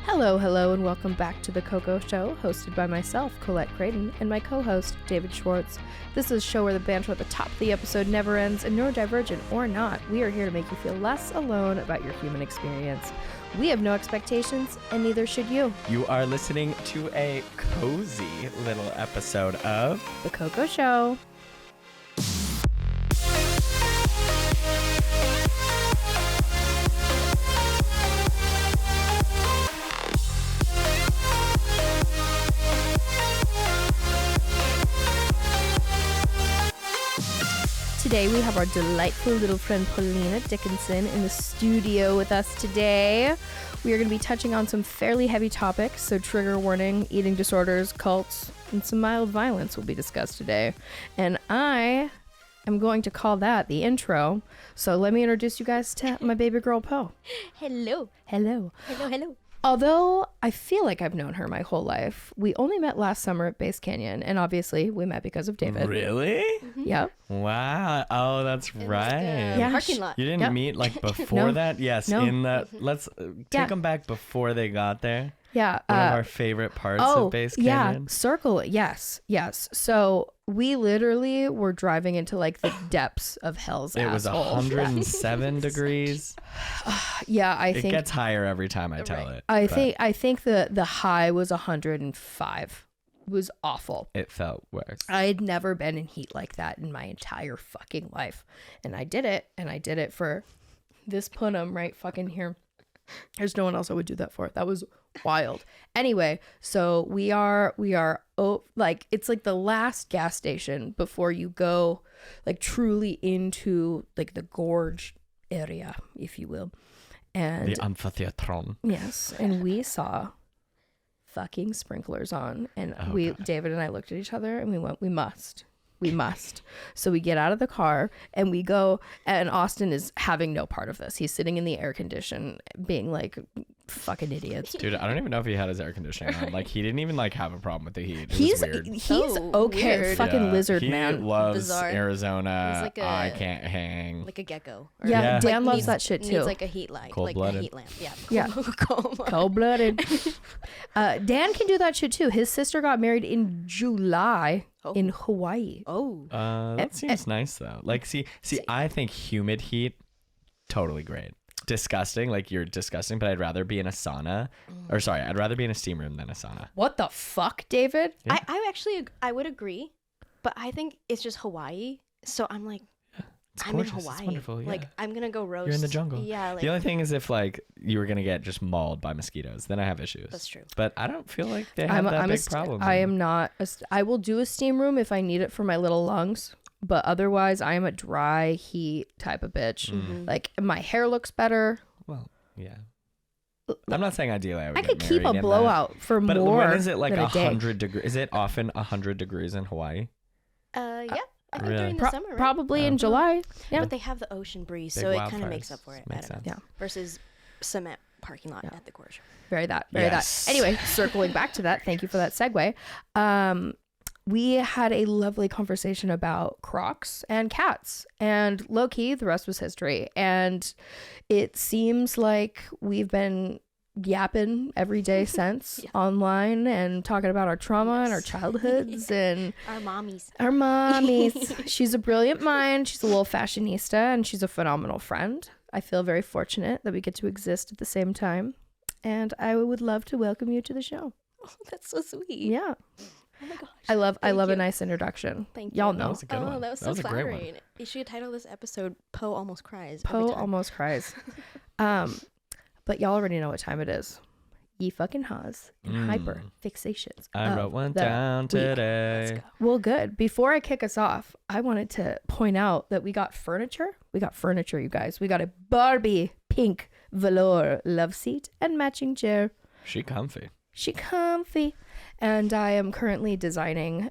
Hello, and welcome back to The Coco Show, hosted by myself, Colette Creighton, and my co-host, David Schwartz. This is a show where the banter at the top of the episode never ends, and neurodivergent or not, we are here to make you feel less alone about your human experience. We have no expectations, and neither should you. You are listening to a cozy little episode of The Coco Show. Today we have our delightful little friend Polina Dickinson in the studio with us today. We are going to be touching on some fairly heavy topics, so trigger warning, eating disorders, cults, and some mild violence will be discussed today. And I am going to call that the intro. So let me introduce you guys to my baby girl Po. Hello. Hello. Hello, hello. Although I feel like I've known her my whole life, we only met last summer at Base Canyon, and obviously we met because of David. Really? Yep. Wow. Oh, that's right. Yeah. Parking lot. You didn't Yep. meet like before that? Yes. No. In the let's take them back before they got there. Yeah. One of our favorite parts of Base Canyon. Yeah, circle. Yes. So we literally were driving into like the depths of hell's It was asshole. 107 degrees. Yeah, I It think gets higher every time I tell it. I but think the high was 105. It was awful. it felt worse. I had never been in heat like that in my entire fucking life. And I did it for this punum right fucking here. There's no one else I would do that for. That was wild. Anyway, so we are like, it's like the last gas station before you go like truly into like the gorge area, if you will. And The amphitheatron. yes, and we saw fucking sprinklers on, and David and I looked at each other and we went, we must. So we get out of the car and we go, and Austin is having no part of this. He's sitting in the air condition being like, fucking idiots. Dude, I don't even know if he had his air conditioning on. Like, he didn't even like have a problem with the heat. It He's was weird. okay. Weird. Fucking lizard he man. loves Bizarre. Arizona. He's like I can't hang. Like a gecko. Yeah, Yeah. Dan loves needs- that shit too. Needs like a heat light. Cold-blooded. Like a heat lamp. Yeah. Yeah. Cold-blooded. Dan can do that shit too. His sister got married in July in Hawaii. Oh. That seems nice though. Like, see, I think humid heat, totally great. Disgusting, like you're disgusting, but I'd rather be in a sauna, or sorry, I'd rather be in a steam room than a sauna. What the fuck, David? Yeah. I actually, I would agree, but I think it's just Hawaii. So I'm like, It's I'm gorgeous. in Hawaii. It's wonderful. Yeah. Like, I'm going to go roast. You're in the jungle. Yeah. Like, The only thing is if like you were gonna get just mauled by mosquitoes, then I have issues. That's true. But I don't feel like they have that big problem. I am not. I will do a steam room if I need it for my little lungs, but otherwise, I am a dry heat type of bitch. Mm-hmm. Like my hair looks better. Well, yeah. I'm not saying ideally I would I get could keep a married in blowout for that. But more. when is it like than a day. 100 degrees? Is it often 100 degrees in Hawaii? Yeah. I think Really? during the summer, right? Probably in July. Yeah. But they have the ocean breeze, Big so it kind of makes wildfires. up for it. Makes I don't sense. know. Versus cement parking lot at the gorge. Very that. Yes. Anyway, circling back to that. Thank you for that segue. We had a lovely conversation about Crocs and cats, and low key, the rest was history. And it seems like we've been yapping every day since online and talking about our trauma and our childhoods and Our mommies. our mommies. She's a brilliant mind. She's a little fashionista, and she's a phenomenal friend. I feel very fortunate that we get to exist at the same time. And I would love to welcome you to the show. Oh, that's so sweet. Yeah. Oh my gosh. I love you. a nice introduction. Thank Y'all you. know. That was a good one. That was That so was a great one. flattering. You should title this episode "Poe Almost Cries." every Poe time. almost cries. But y'all already know what time it is. Ye fucking haws and hyper fixations. I of wrote one the down week. today. Well, good. Before I kick us off, I wanted to point out that we got furniture. We got furniture, you guys. We got a Barbie pink velour love seat and matching chair. She comfy. She comfy. And I am currently designing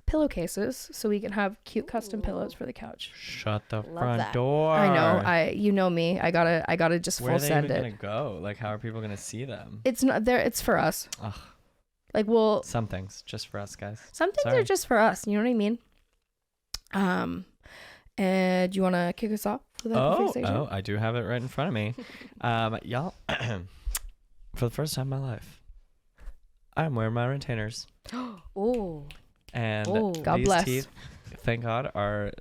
pillowcases so we can have cute custom pillows for the couch. Shut the Love front that. door. I know. You know me. I gotta just Where full are they send even it. gonna go? Like, how are people gonna see them? It's not there. It's for us. Ugh. Like, well, Some things just for us guys. some things Sorry. are just for us. You know what I mean? And do you want to kick us off with that conversation? Oh, I do have it right in front of me. Y'all, for the first time in my life, I'm wearing my retainers. Oh. And Oh. God these bless. teeth, thank God, are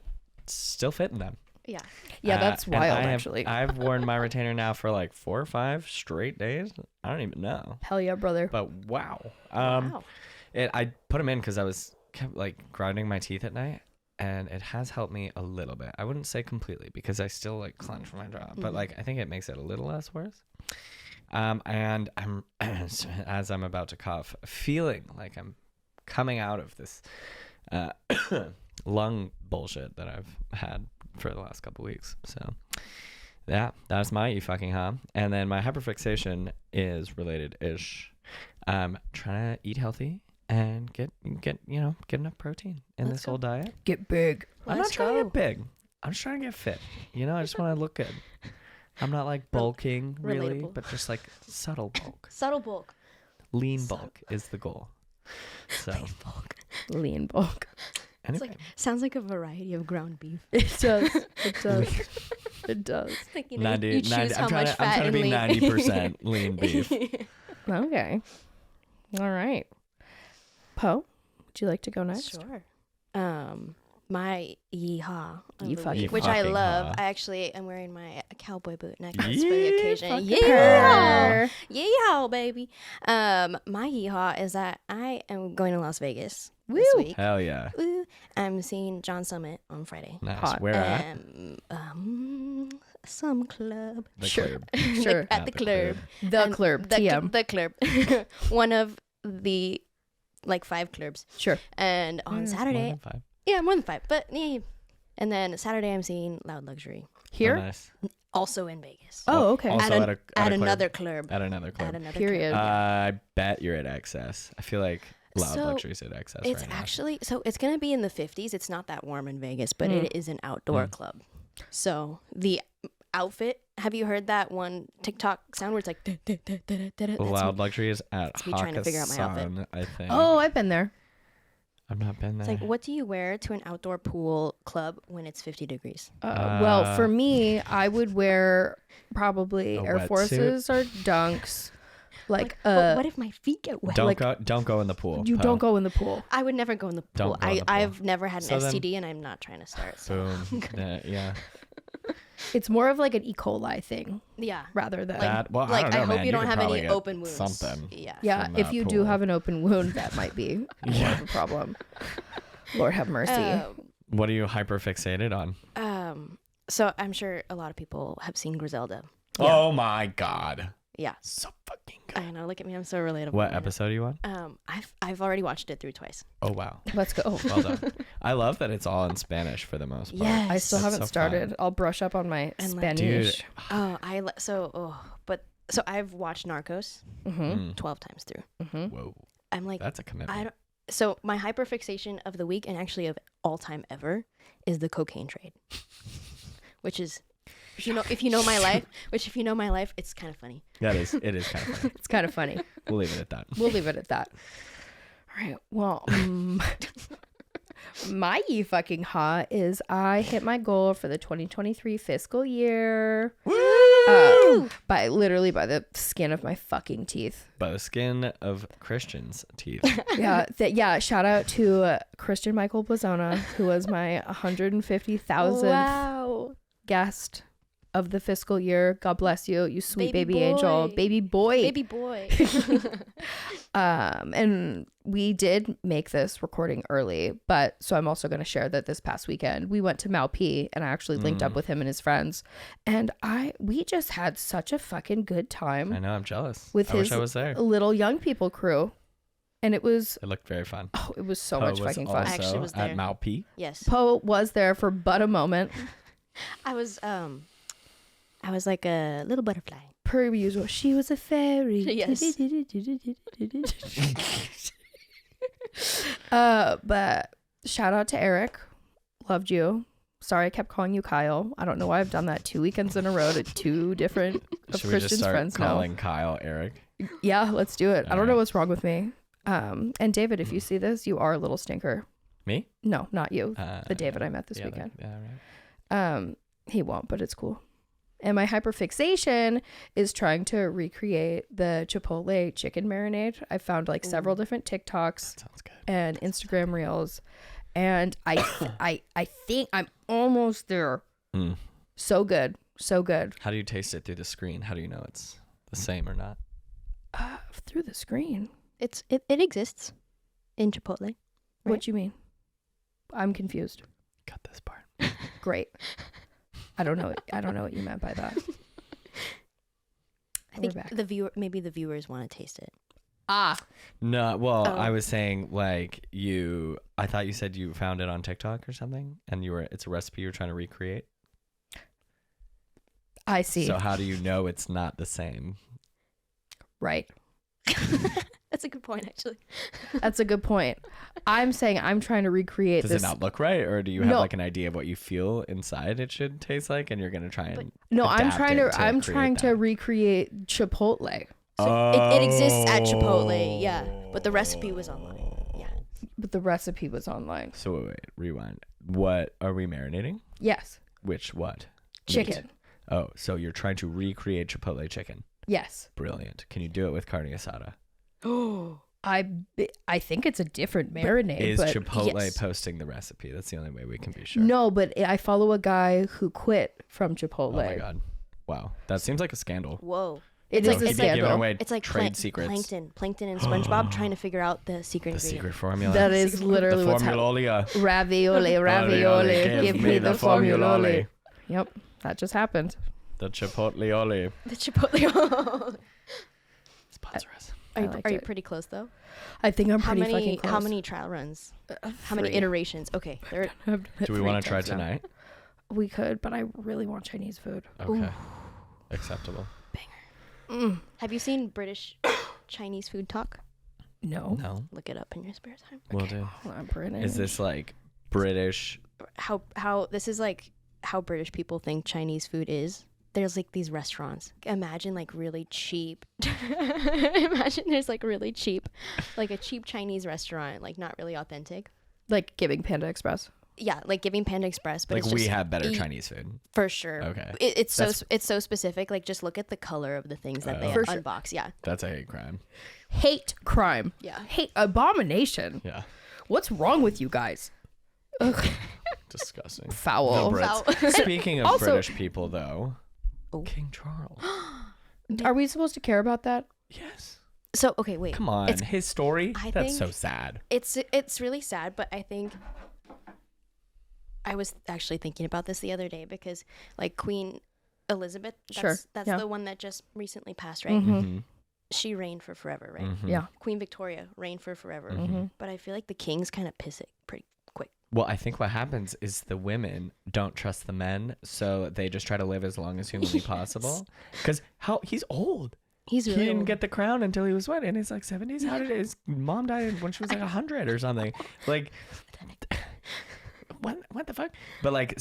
still fitting them. Yeah. Yeah, that's And wild, I have- actually. I've worn my retainer now for like 4 or 5 straight days. I don't even know. Hell yeah, brother. But wow. Wow. I put them in because I was kept like grinding my teeth at night, and it has helped me a little bit. I wouldn't say completely because I still like clench my jaw, but like I think it makes it a little less worse. And I'm as I'm about to cough, feeling like I'm coming out of this lung bullshit that I've had for the last couple weeks. So yeah, that's my you fucking huh. And then my hyperfixation is related ish. Trying to eat healthy and get enough protein in Let's this go. whole diet. Get big. I'm not Let's trying to go. get big. I'm just trying to get fit. I just want to look good. I'm not like bulking really, relatable. but just like subtle bulk. Subtle bulk. Lean bulk is the goal. So Lean bulk. anyway, Sounds like a variety of ground beef. It does. It does. It does. Like, you 90, you choose 90 how I'm trying much to, I'm fat trying to and be lean. 90% lean beef. Okay. All right. Poe, would you like to go next? Sure. My yeehaw of You the fucking week, which I fucking love. haw. I actually am wearing my cowboy boot necklace for Yee the occasion. fucking Yeehaw! Yeehaw, baby. My yeehaw is that I am going to Las Vegas this Woo! week. Hell yeah. Woo. I'm seeing John Summit on Friday. Nice. Hot. Where at? Some club. The Sure. club. Sure. At the club. The And club. The, TM. the club. One of the 5 clubs. Sure. And on More Saturday, than 5. yeah, more than 5, but yeah. And then Saturday, I'm seeing Loud Luxury, Here? Oh, nice. also in Vegas. Oh, okay. Also at, at a at club. another club. At another club. At another Period. club. I bet you're at excess. I feel like Loud So, Luxury's at excess It's right now. actually so it's gonna be in the 50s. It's not that warm in Vegas, but it is an outdoor club. So the outfit. Have you heard that one TikTok sound where it's like? That's Loud Luxury is at me trying to figure out my outfit. Hakkasan, I think. Oh, I've been there. I've not been there. It's like, what do you wear to an outdoor pool club when it's 50 degrees? Well, for me, I would wear probably A Air wetsuit? Forces or Dunks. Like, But what if my feet get wet? don't go in the pool. you Poe. don't go in the pool. I would never go in the pool. Don't go in the pool. I've never had an So then- STD, and I'm not trying to start. So. Boom. Yeah. It's more of like an E. coli thing Yeah. rather than. That, well, Like, I don't know, I hope man. you don't could have probably any get open wounds. Something. Yeah. Yeah, from if that you do pool. have an open wound, that might be more of a problem. Lord have mercy. What are you hyperfixated on? So I'm sure a lot of people have seen Griselda. Yeah. Oh my god. Yeah. So fucking good. I know. Look at me. I'm so relatable. What right now. episode are you on? I've already watched it through twice. Oh wow. Let's go. Well done. I love that it's all in Spanish for the most part. Yes. I still That's haven't so started. fun. I'll brush up on my And, like, Spanish. Dude. So I've watched Narcos Mm-hmm. 12 times through. Whoa. I'm like, That's a commitment. so my hyperfixation of the week and actually of all time ever is the cocaine trade, which is, if you know my life, it's kind of funny. It is kind of funny. It's kind of funny. We'll leave it at that. We'll leave it at that. All right. Well, my ye fucking ha is I hit my goal for the 2023 fiscal year. By the skin of my fucking teeth. By the skin of Christian's teeth. Yeah. Shout out to Christian Michael Blazona, who was my 150,000th Wow. guest of the fiscal year. God bless you, you sweet Baby baby angel, boy. baby boy. Baby boy. And we did make this recording early, but so I'm also going to share that this past weekend we went to Malp and I actually linked up with him and his friends, and we just had such a fucking good time. I know, I'm jealous. With I his wish I was there. little young people crew, and it was It looked very fun. it was so Poe much was fucking fun. I actually was at there. Malp. Yes. Poe was there for but a moment, I was like a little butterfly. per usual. She was a fairy. Yes. But shout out to Eric. Loved you. Sorry I kept calling you Kyle. I don't know why I've done that 2 weekends in a row to 2 different of Should we just Christian's start friends now. calling Kyle Eric? Yeah, let's do it. I don't know Alright. what's wrong with me. And David, if you see this, you are a little stinker. Me? No, not you. Uh, The David I met this yeah, weekend. Yeah, right. He won't, but it's cool. And my hyperfixation is trying to recreate the Chipotle chicken marinade. I found like several different TikToks Sounds good. and Instagram reels, and I think I'm almost there. Mm. So good, so good. How do you taste it through the screen? How do you know it's the same or not? Through the screen. It exists in Chipotle. What you mean? I'm confused. Cut this part. Great. I don't know what you meant by that. I think We're back. maybe the viewers want to taste it. No, well, Oh. I was saying like I thought you said you found it on TikTok or something, and it's a recipe you're trying to recreate. I see. So how do you know it's not the same? Right. That's a good point, actually. That's a good point. I'm saying I'm trying to recreate Does this. it not look right, or do you have No. like an idea of what you feel inside it should taste like, and you're gonna try and No, I'm adapt trying it to. I'm create trying to that? recreate Chipotle, So it exists at Chipotle, yeah. But the recipe was online. Yeah. but the recipe was online. So wait, rewind. What are we marinating? Yes, What? chicken. Meat. Oh, so you're trying to recreate Chipotle chicken. Yes. Brilliant. Can you do it with carne asada? I think it's a different marinade. Is but Chipotle yes. posting the recipe? That's the only way we can be sure. No, but I follow a guy who quit from Chipotle. Oh my god. Wow. That seems like a scandal. Whoa. It It's is like- a it's You'd be giving scandal. away It's like trade secrets. Plankton and SpongeBob trying to figure out the secret The ingredient. secret formula. That is literally the what's happening. formula. Ravioli, ravioli. Give me the formuloli. Yep, that just happened. The Chipotle. The Chipotle. Sponsor us. I liked Are you it. pretty close though? I think I'm How pretty many fucking close. how many trial runs? How many 3. iterations? Okay. There Do we want to try tonight? We could, but I really want Chinese food. Okay. Acceptable. Have you seen British Chinese food talk? No. No. Look it up in your spare time. We'll do. I'm British. Is this like British? How this is like how British people think Chinese food is. There's like these restaurants. Imagine like really cheap. Imagine there's like really cheap, like a cheap Chinese restaurant, like not really authentic. like giving Panda Express? Yeah, like giving Panda Express, but Like it's just we have better Chinese food. for sure. Okay. It's so That's- it's so specific. Like just look at the color of the things that they For sure. unbox. Yeah, That's a hate crime. Hate crime. yeah. Hate abomination. Yeah. What's wrong with you guys? Ugh, Disgusting. foul. The Brits. Foul. Speaking of Also- British people, though, Oh. King Charles. Are we supposed to care about that? Yes. So okay, wait. Come on. His story. I That's so think- sad. It's really sad, but I think I was actually thinking about this the other day because like Queen Elizabeth, that's yeah. the one that just recently passed, right? Mm-hmm. She reigned for forever, right? Mhm. Yeah. Queen Victoria reigned for forever. Mhm. But I feel like the kings kind of piss it pretty quick. Well, I think what happens is the women don't trust the men, so they just try to live as long as humanly possible. Because he's old. He's He really didn't old. get the crown until he was what, in his like 70s? How did his mom died when she was like 100 or something? Like, what the fuck? But like,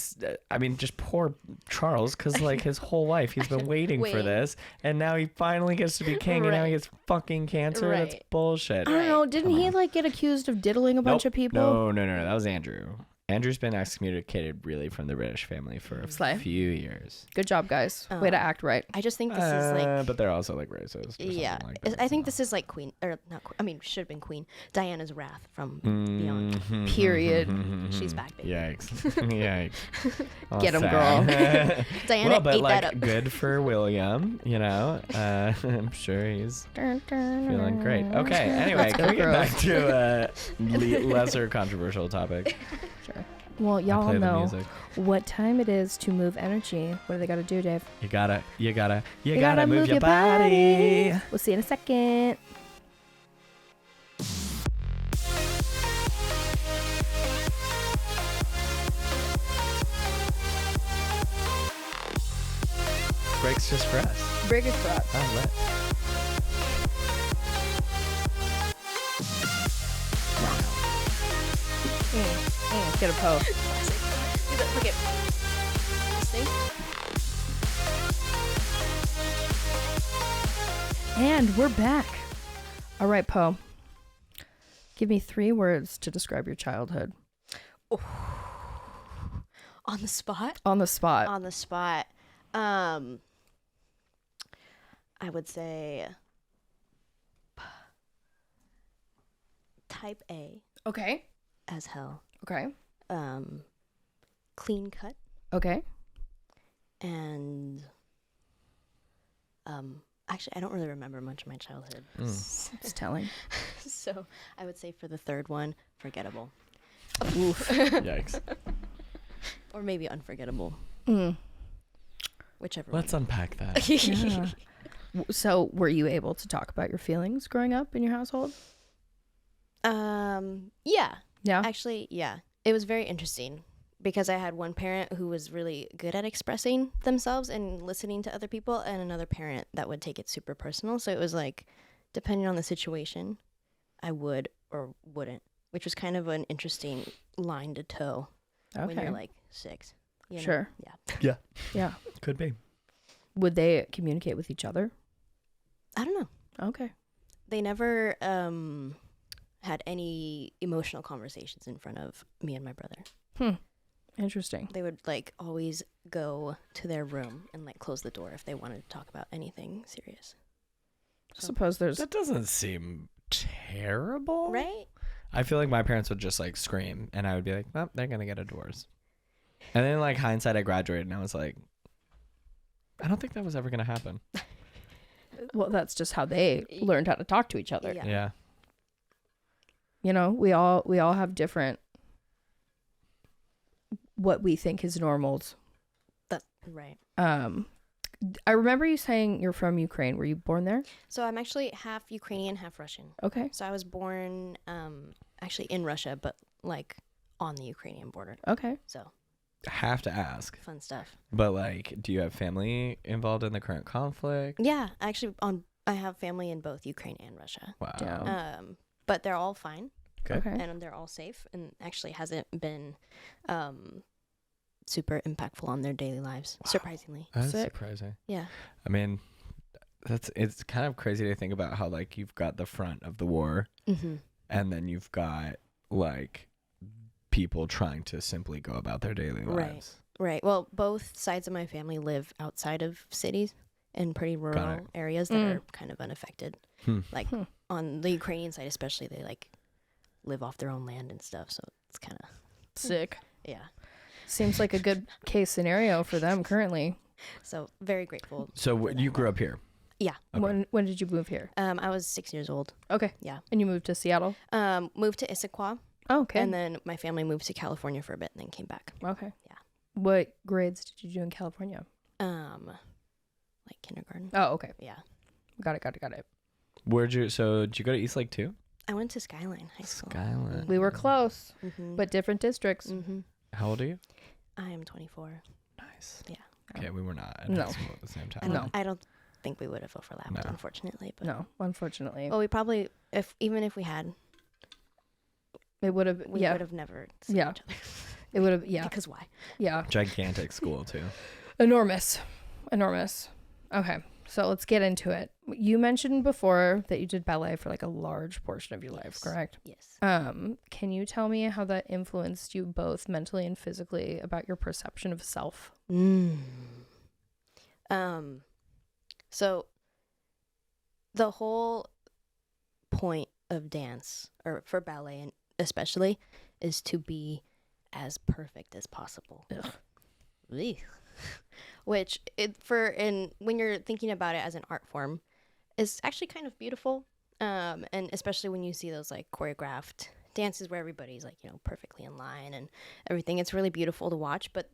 I mean, just poor Charles, because like his whole life he's been waiting for Waiting. this, and now he finally gets to be king, and now he Right. gets fucking cancer. That's Right. bullshit. I don't know. Didn't Come he on. like get accused of diddling a bunch of people? No. That was Andrew. Andrew's been excommunicated really from the British family for a Slay. few years. Good job, guys. Way to act right. I just think this is like But they're also like racist. Or yeah. something like that, I think so. this is like Queen or not. I mean, should have been Queen Diana's wrath from Beyond. Mhm, Period. She's back, baby. Yikes. Yikes. All Get 'em, sad. Diana well, but ate like, that up. good for William, you know. I'm sure he's feeling great. Okay, anyway, can we get back to a lesser controversial topic? Sure. Well, I'll y'all play the know music. what time it is to move energy. What do they got to do, Dave? You gotta move your body. We'll see you in a second. Breaks just for us. Bigger thoughts. Oh, lit. Get a post. Look at this thing. And we're back. All right, Poe. Give me 3 words to describe your childhood. On the spot. On the spot. On the spot. I would say type A Okay. as hell. Okay. Clean cut Okay. and actually I don't really remember much of my childhood. It's telling. So I would say for the third one, forgettable. Oof. Yikes. Or maybe unforgettable. Whichever Let's unpack that. Yeah. So, were you able to talk about your feelings growing up in your household? Yeah. Yeah. Actually, yeah. It was very interesting because I had one parent who was really good at expressing themselves and listening to other people, and another parent that would take it super personal. So it was like, depending on the situation, I would or wouldn't, which was kind of an interesting line to toe when Okay. you're like 6. You know? Sure. Yeah. Yeah. Could be. Would they communicate with each other? I don't know. Okay. They never had any emotional conversations in front of me and my brother. Interesting. They would like always go to their room and like close the door if they wanted to talk about anything serious. I suppose there's. That doesn't seem terrible. Right? I feel like my parents would just like scream and I would be like, oh, they're going to get a divorce. And then like hindsight, I graduated and I was like, I don't think that was ever going to happen. Well, that's just how they learned how to talk to each other. Yeah. Yeah. You know, we all have different what we think is normals. That's right. I remember you saying you're from Ukraine. Were you born there? So I'm actually half Ukrainian, half Russian. Okay. So I was born actually in Russia, but like on the Ukrainian border. Okay. So Have to ask. fun stuff. But like, do you have family involved in the current conflict? Yeah, actually I have family in both Ukraine and Russia. Wow. Down. But they're all fine. Okay. Okay. And they're all safe and actually hasn't been super impactful on their daily lives, surprisingly. That's Sick. surprising. Yeah. I mean, it's kind of crazy to think about how like you've got the front of the war Mm-hmm. and then you've got like people trying to simply go about their daily lives. Right. Well, both sides of my family live outside of cities in pretty rural areas that are kind of unaffected. Like on the Ukrainian side especially, they like live off their own land and stuff, so it's kind of Sick. yeah. Seems like a good case scenario for them currently. So very grateful. So for you that. grew up here. Yeah. Okay. When did you move here? I was 6 years old. Okay. Yeah. And you moved to Seattle? Moved to Issaquah, Oh, okay. and then my family moved to California for a bit and then came back. Okay. Yeah. What grades did you do in California? Like kindergarten. Oh, okay. Yeah. Got it. Did you go to East Lake too? I went to Skyline High School. Skyline. We were close, Mm-hmm. but different districts. Mm-hmm. How old are you? I am 24. Nice. Yeah. Okay, we were not at No. high school at the same I time. don't, No. I don't think we would have overlapped, No. unfortunately. But No, unfortunately. well, we probably, even if we had, It would have, we yeah. would have never seen Yeah. each other. It would have, yeah. Because why? Yeah. Gigantic school too. Enormous. Okay, so let's get into it. You mentioned before that you did ballet for like a large portion of your life, Yes. correct? Yes. Can you tell me how that influenced you both mentally and physically about your perception of self? So the whole point of dance, or for ballet and especially, is to be as perfect as possible. Ugh. Eek. Which when you're thinking about it as an art form, is actually kind of beautiful. And especially when you see those like choreographed dances where everybody's like, perfectly in line and everything. It's really beautiful to watch, but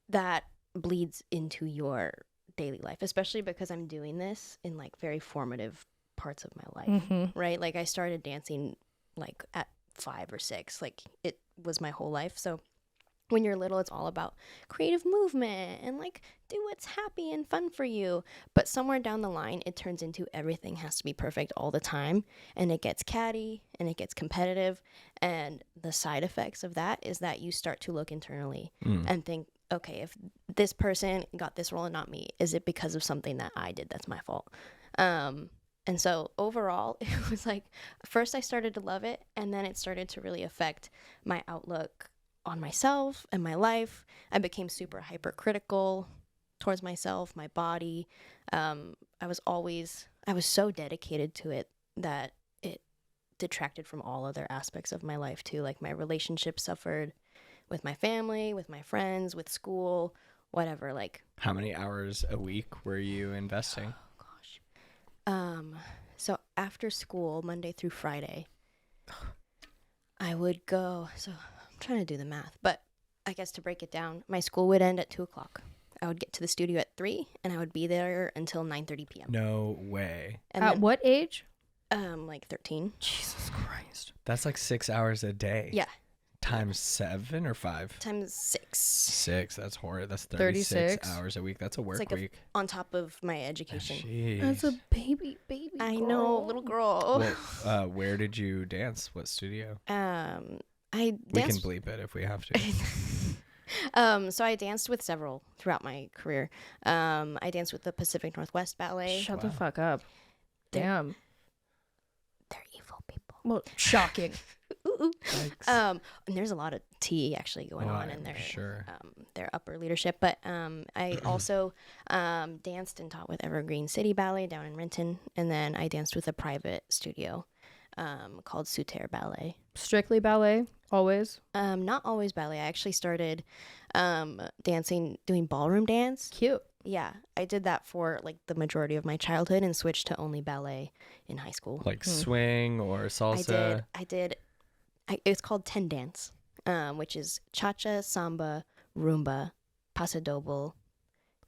that bleeds into your daily life, especially because I'm doing this in like very formative parts of my life, Mm-hmm. right? Like I started dancing like at 5 or 6, like it was my whole life. So when you're little, it's all about creative movement and like do what's happy and fun for you. But somewhere down the line, it turns into everything has to be perfect all the time. And it gets catty and it gets competitive. And the side effects of that is that you start to look internally and think, okay, if this person got this role and not me, is it because of something that I did that's my fault? And so overall, it was like, first I started to love it, and then it started to really affect my outlook on myself and my life. I became super hypercritical towards myself, my body. I was so dedicated to it that it detracted from all other aspects of my life too. Like my relationship suffered with my family, with my friends, with school, whatever. Like, How many hours a week were you investing? so after school, Monday through Friday, I would go. So I'm trying to do the math, but I guess to break it down, my school would end at 2:00. I would get to the studio at 3, and I would be there until 9:30 p.m. No way. And At then, what age? like 13. Jesus Christ. That's like 6 hours a day. Yeah, Times 7 or 5? times 6 6. That's horrid. That's 36 36 hours a week. That's a work like a week. on top of my education. Jeez. That's a baby I girl. know, little girl. Well, where did you dance? What studio? I We can danced. bleep it if we have to. So I danced with several throughout my career. I danced with the Pacific Northwest Ballet. Shut the Wow. fuck up. They're- Damn. They're evil people. Well, shocking. Yikes. And there's a lot of tea actually going Oh, on I'm in sure. their upper leadership. But I also danced and taught with Evergreen City Ballet down in Renton, and then I danced with a private studio called Souterre Ballet. Strictly ballet, always. Not always ballet. I actually started dancing, doing ballroom dance. Cute. Yeah, I did that for like the majority of my childhood and switched to only ballet in high school. Like swing or salsa? It's called 10 dance, which is cha-cha, samba, rumba, paso doble,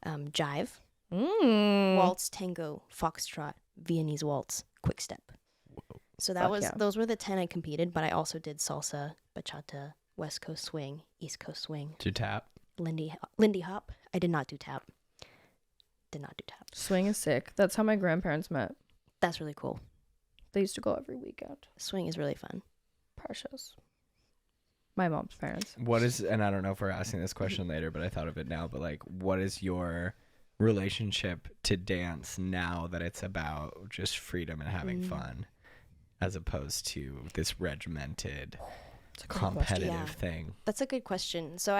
jive, waltz, tango, foxtrot, Viennese waltz, quick step. So that Fuck was yeah. those were the 10 I competed, but I also did salsa, bachata, West Coast swing, East Coast swing, To tap? Lindy hop. I did not do tap. Did not do tap. Swing is sick. That's how my grandparents met. That's really cool. They used to go every weekend. Swing is really fun. Precious. My mom's parents. What is, and I don't know if we're asking this question later, but I thought of it now, but like, what is your relationship to dance now that it's about just freedom and having fun as opposed to this regimented competitive Yeah. thing? That's a good question. So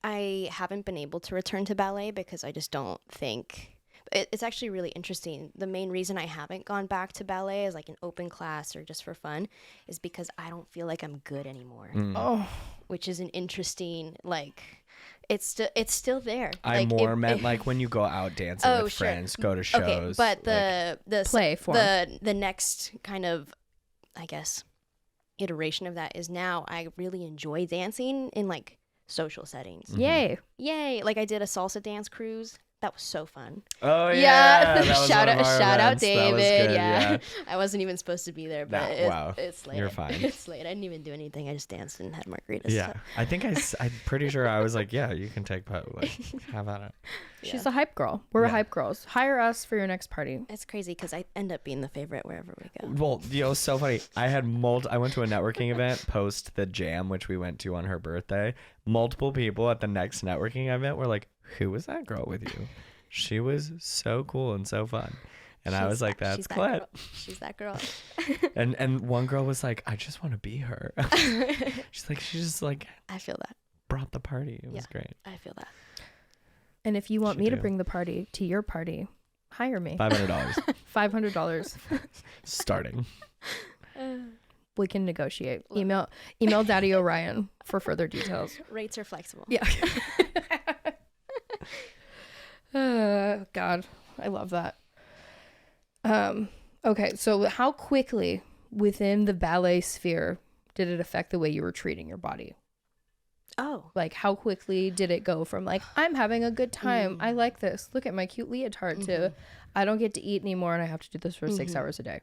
I haven't been able to return to ballet because I just don't think it's actually really interesting. The main reason I haven't gone back to ballet as like an open class or just for fun is because I don't feel like I'm good anymore, Oh, which is an interesting, like, it's still there. I Like, more meant like when you go out dancing with sure. friends, go to shows. Okay, but like, the play form. the next kind of, I guess, iteration of that is now I really enjoy dancing in like social settings. yay. Yay! Like I did a salsa dance cruise. That was so fun. oh yeah, that was shout one of out, our shout out, events. That was David. good, Yeah. I wasn't even supposed to be there, but That- it's, wow. it's late. You're fine. It's late. I didn't even do anything. I just danced and had margaritas. Yeah, I think I'm pretty sure I was like, yeah, you can take part. Like, have at it. She's a hype girl. We're Yeah. hype girls. Hire us for your next party. It's crazy because I end up being the favorite wherever we go. Well, it's so funny. I went to a networking event post the jam, which we went to on her birthday. Multiple people at the next networking event were like, "Who was that girl with you? She was so cool and so fun." And I was like, "That's she's Colette." She's that girl. And one girl was like, "I just want to be her." She's like, she just like I feel that. brought the party. It was great. I feel that. And if you want She me to do. bring the party to your party, hire me. $500 $500. starting. We can negotiate. Email Daddy Orion for further details. Rates are flexible. Yeah. God, I love that. Okay, so how quickly within the ballet sphere did it affect the way you were treating your body? Oh. Like, how quickly did it go from like, I'm having a good time, I like this, look at my cute leotard, to I don't get to eat anymore and I have to do this for 6 hours a day?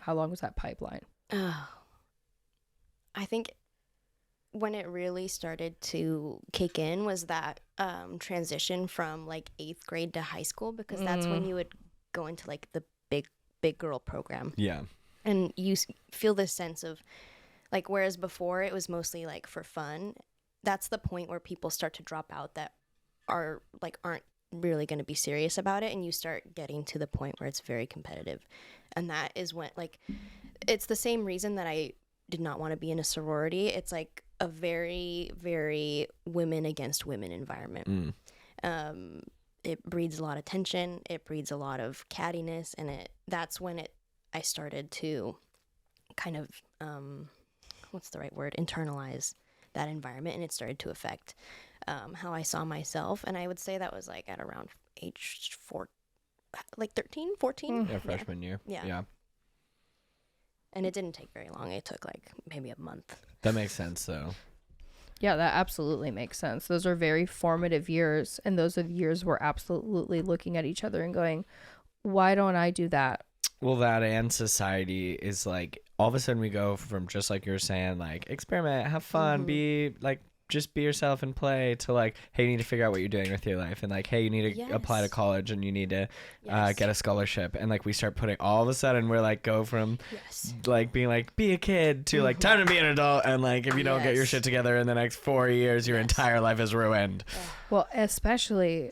How long was that pipeline? Oh. I think when it really started to kick in was that transition from like 8th grade to high school, because that's when you would go into like the big girl program. Yeah. And you feel this sense of like, whereas before it was mostly like for fun, that's the point where people start to drop out that aren't really going to be serious about it, and you start getting to the point where it's very competitive. And that is when, like, it's the same reason that I did not want to be in a sorority. It's like a very, very women against women environment. it breeds a lot of tension. It breeds a lot of cattiness, and that's when I started to kind of what's the right word, internalize that environment, and it started to affect how I saw myself. And I would say that was like at around age 4, like 13, 14. Yeah, freshman year. Yeah. And it didn't take very long. It took like maybe a month. That makes sense, though. Yeah, that absolutely makes sense. Those are very formative years, and those are the years we're absolutely looking at each other and going, why don't I do that? Well, that and society is like, all of a sudden we go from just like you're saying, like, experiment, have fun, be like, just be yourself and play, to like, hey, you need to figure out what you're doing with your life, and like, hey, you need to apply to college, and you need to get a scholarship, and like we start putting, all of a sudden we're like, go from like being like, be a kid, to like, time to be an adult, and like, if you don't get your shit together in the next 4 years, your entire life is ruined. Well, especially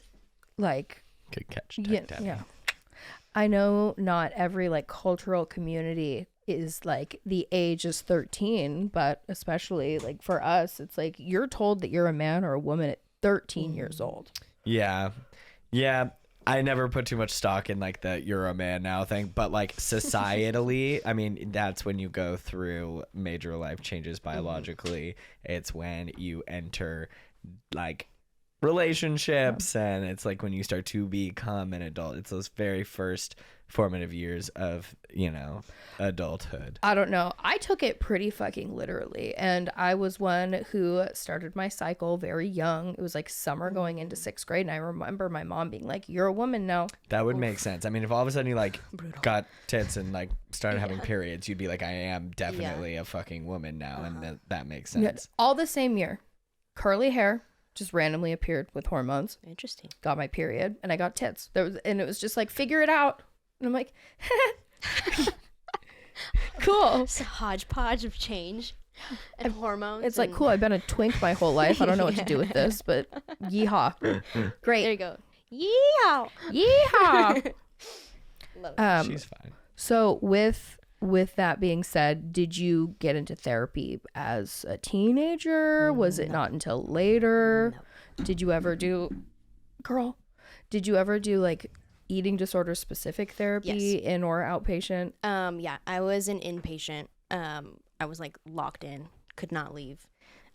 like, Good catch. yeah. I know not every like cultural community is like the age is 13, but especially like for us, it's like you're told that you're a man or a woman at 13 years old. Yeah. I never put too much stock in like the you're a man now thing, but like societally, I mean, that's when you go through major life changes biologically. It's when you enter like relationships, and it's like when you start to become an adult. It's those very first formative years of, you know, adulthood. I don't know. I took it pretty fucking literally, and I was one who started my cycle very young. It was like summer going into 6th grade, and I remember my mom being like, you're a woman now. That would make sense. I mean, if all of a sudden you like got tits and like started having periods, you'd be like, I am definitely a fucking woman now, and that makes sense. Yeah, all the same year. Curly hair just randomly appeared with hormones. Interesting. Got my period, and I got tits. And it was just like, figure it out. And I'm like, cool. It's a hodgepodge of change and hormones. It's like, cool, I've been a twink my whole life. I don't know what to do with this, but yeehaw. Great. There you go. Yeehaw. Yeehaw. Love it. She's fine. So with that being said, did you get into therapy as a teenager? Was it not until later? No. Did you ever do like eating disorder specific therapy in or outpatient? Yeah, I was an inpatient. I was like locked in, could not leave.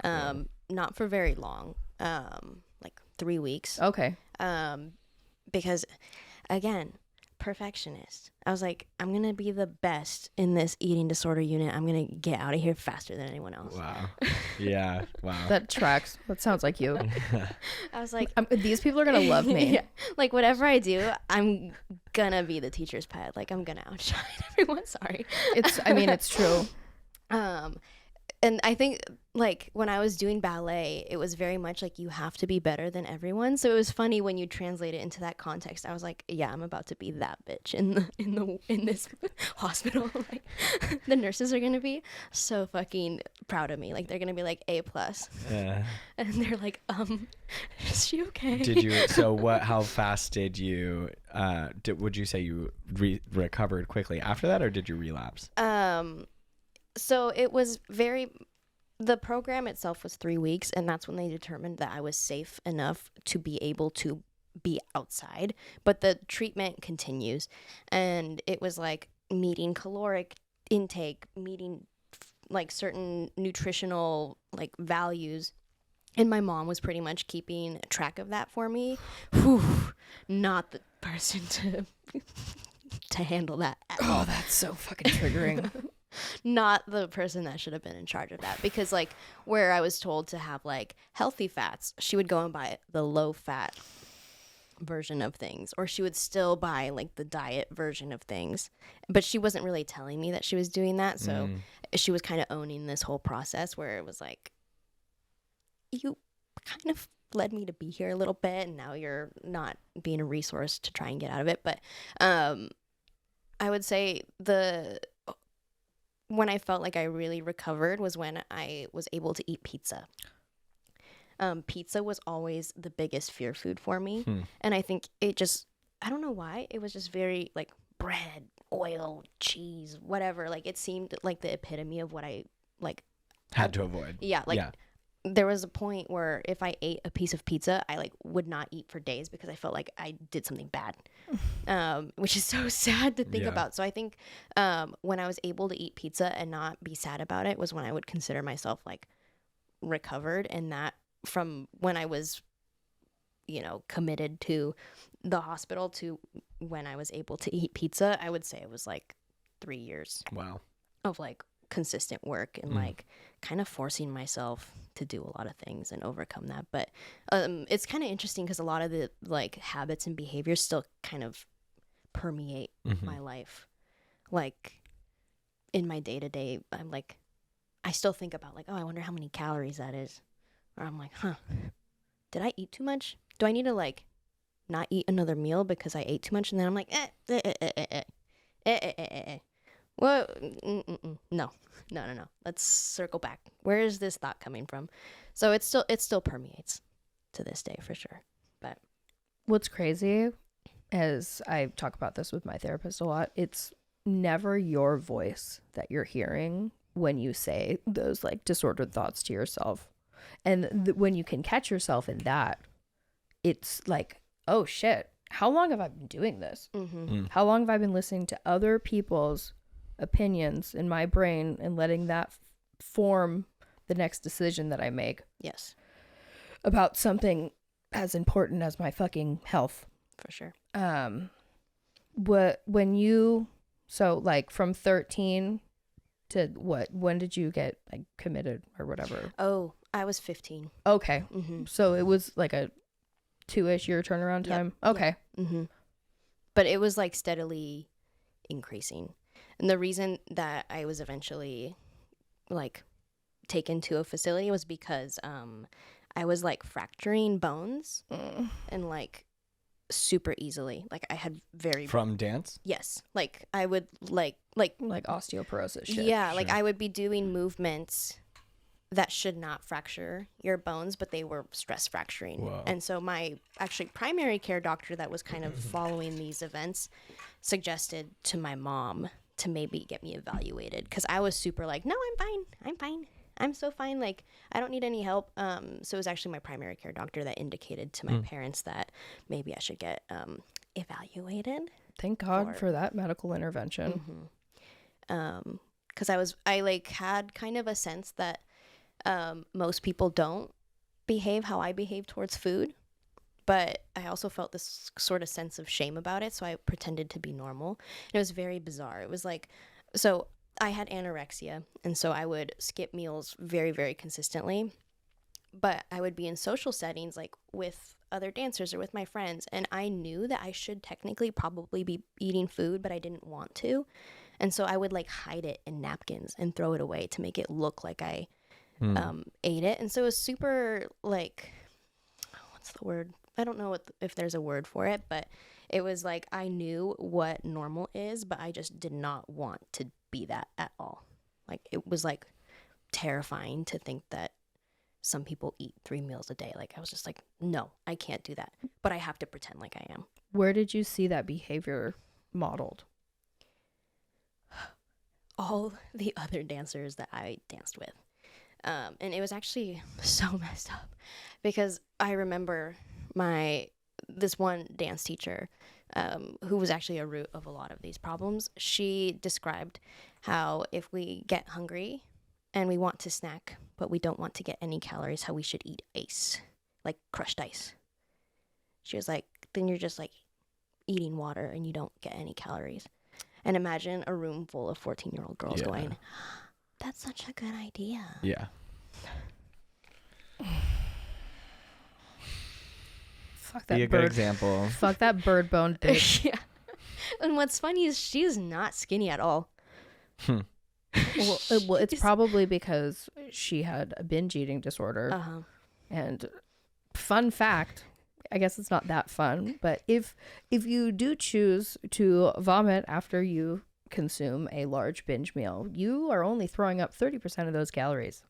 Not for very long. Like 3 weeks. Okay. Because again, perfectionist. I was like, I'm gonna be the best in this eating disorder unit. I'm gonna get out of here faster than anyone else. Wow. Yeah. Wow. That tracks. That sounds like you. I was like, these people are gonna love me. yeah. Like whatever I do, I'm gonna be the teacher's pet. Like I'm gonna outshine everyone. Sorry. It's true. And I think like when I was doing ballet, it was very much like you have to be better than everyone. So it was funny when you translate it into that context. I was like, yeah, I'm about to be that bitch in this hospital. Like the nurses are gonna be so fucking proud of me. Like they're gonna be like A+. Yeah. And they're like, is she okay? Did you? So what? How fast did you? Would you say you recovered quickly after that, or did you relapse? So it was the program itself was 3 weeks, and that's when they determined that I was safe enough to be able to be outside. But the treatment continues, and it was like meeting caloric intake, meeting like certain nutritional like values. And my mom was pretty much keeping track of that for me. Whew, not the person to handle that at all. Oh, that's so fucking triggering. Not the person that should have been in charge of that, because like where I was told to have like healthy fats, she would go and buy the low fat version of things, or she would still buy like the diet version of things, but she wasn't really telling me that she was doing that. So she was kind of owning this whole process where it was like, you kind of led me to be here a little bit, and now you're not being a resource to try and get out of it. But I would say when I felt like I really recovered was when I was able to eat pizza. Pizza was always the biggest fear food for me. And I think I don't know why, it was just very like bread, oil, cheese, whatever. Like it seemed like the epitome of what I like had to avoid. Yeah, like there was a point where if I ate a piece of pizza, I like would not eat for days because I felt like I did something bad, which is so sad to think Yeah. about. So I think when I was able to eat pizza and not be sad about it was when I would consider myself like recovered, and that from when I was, you know, committed to the hospital to when I was able to eat pizza, I would say it was like 3 years Wow. of like consistent work and like kind of forcing myself to do a lot of things and overcome that. But it's kind of interesting because a lot of the like habits and behaviors still kind of permeate my life. Like in my day-to-day, I'm like, I still think about like, oh, I wonder how many calories that is. Or I'm like, did I eat too much? Do I need to like not eat another meal because I ate too much? And then I'm like, well, no. Let's circle back. Where is this thought coming from? So it still permeates to this day for sure. But What's crazy, as I talk about this with my therapist a lot, it's never your voice that you're hearing when you say those like disordered thoughts to yourself. And when you can catch yourself in that, it's like, oh shit, how long have I been doing this? How long have I been listening to other people's opinions in my brain and letting that form the next decision that I make? yes, About something as important as my fucking health. for sure. So like from 13 to what, when did you get like committed or whatever? Oh, I was 15. Okay. So it was like a 2-ish year turnaround Yep. time. Okay. But it was like steadily increasing. And the reason that I was eventually like taken to a facility was because I was like fracturing bones and like super easily. Like I had From dance? yes. Like I would like osteoporosis shit. yeah, like Sure. I would be doing movements that should not fracture your bones, but they were stress fracturing. Whoa. And so my actually primary care doctor that was kind of following these events suggested to my mom to maybe get me evaluated because I was super like, no, I'm fine. I'm so fine. Like I don't need any help. So it was actually my primary care doctor that indicated to my parents that maybe I should get evaluated. Thank God for that medical intervention. Because I like had kind of a sense that most people don't behave how I behave towards food, but I also felt this sort of sense of shame about it, so I pretended to be normal. And it was very bizarre. It was like, so I had anorexia, and so I would skip meals very, very consistently, but I would be in social settings like with other dancers or with my friends, and I knew that I should technically probably be eating food, but I didn't want to. And so I would like hide it in napkins and throw it away to make it look like I ate it. And so it was super like, what's the word? I don't know if there's a word for it, but it was like I knew what normal is, but I just did not want to be that at all. Like it was like terrifying to think that some people eat 3 meals a day. Like I was just like, no, I can't do that, but I have to pretend like I am. Where did you see that behavior modeled? All the other dancers that I danced with. And it was actually so messed up because I remember this one dance teacher who was actually a root of a lot of these problems. She described how if we get hungry and we want to snack, but we don't want to get any calories, how we should eat ice, like crushed ice. She was like, then you're just like eating water and you don't get any calories. And imagine a room full of 14-year-old girls going, that's such a good idea. Yeah. Fuck that Be a good bird. example. Fuck that bird bone bitch. Yeah. And what's funny is she's not skinny at all. Well, it's probably because she had a binge eating disorder. Uh-huh. And fun fact, I guess it's not that fun, but if you do choose to vomit after you consume a large binge meal, you are only throwing up 30% of those calories.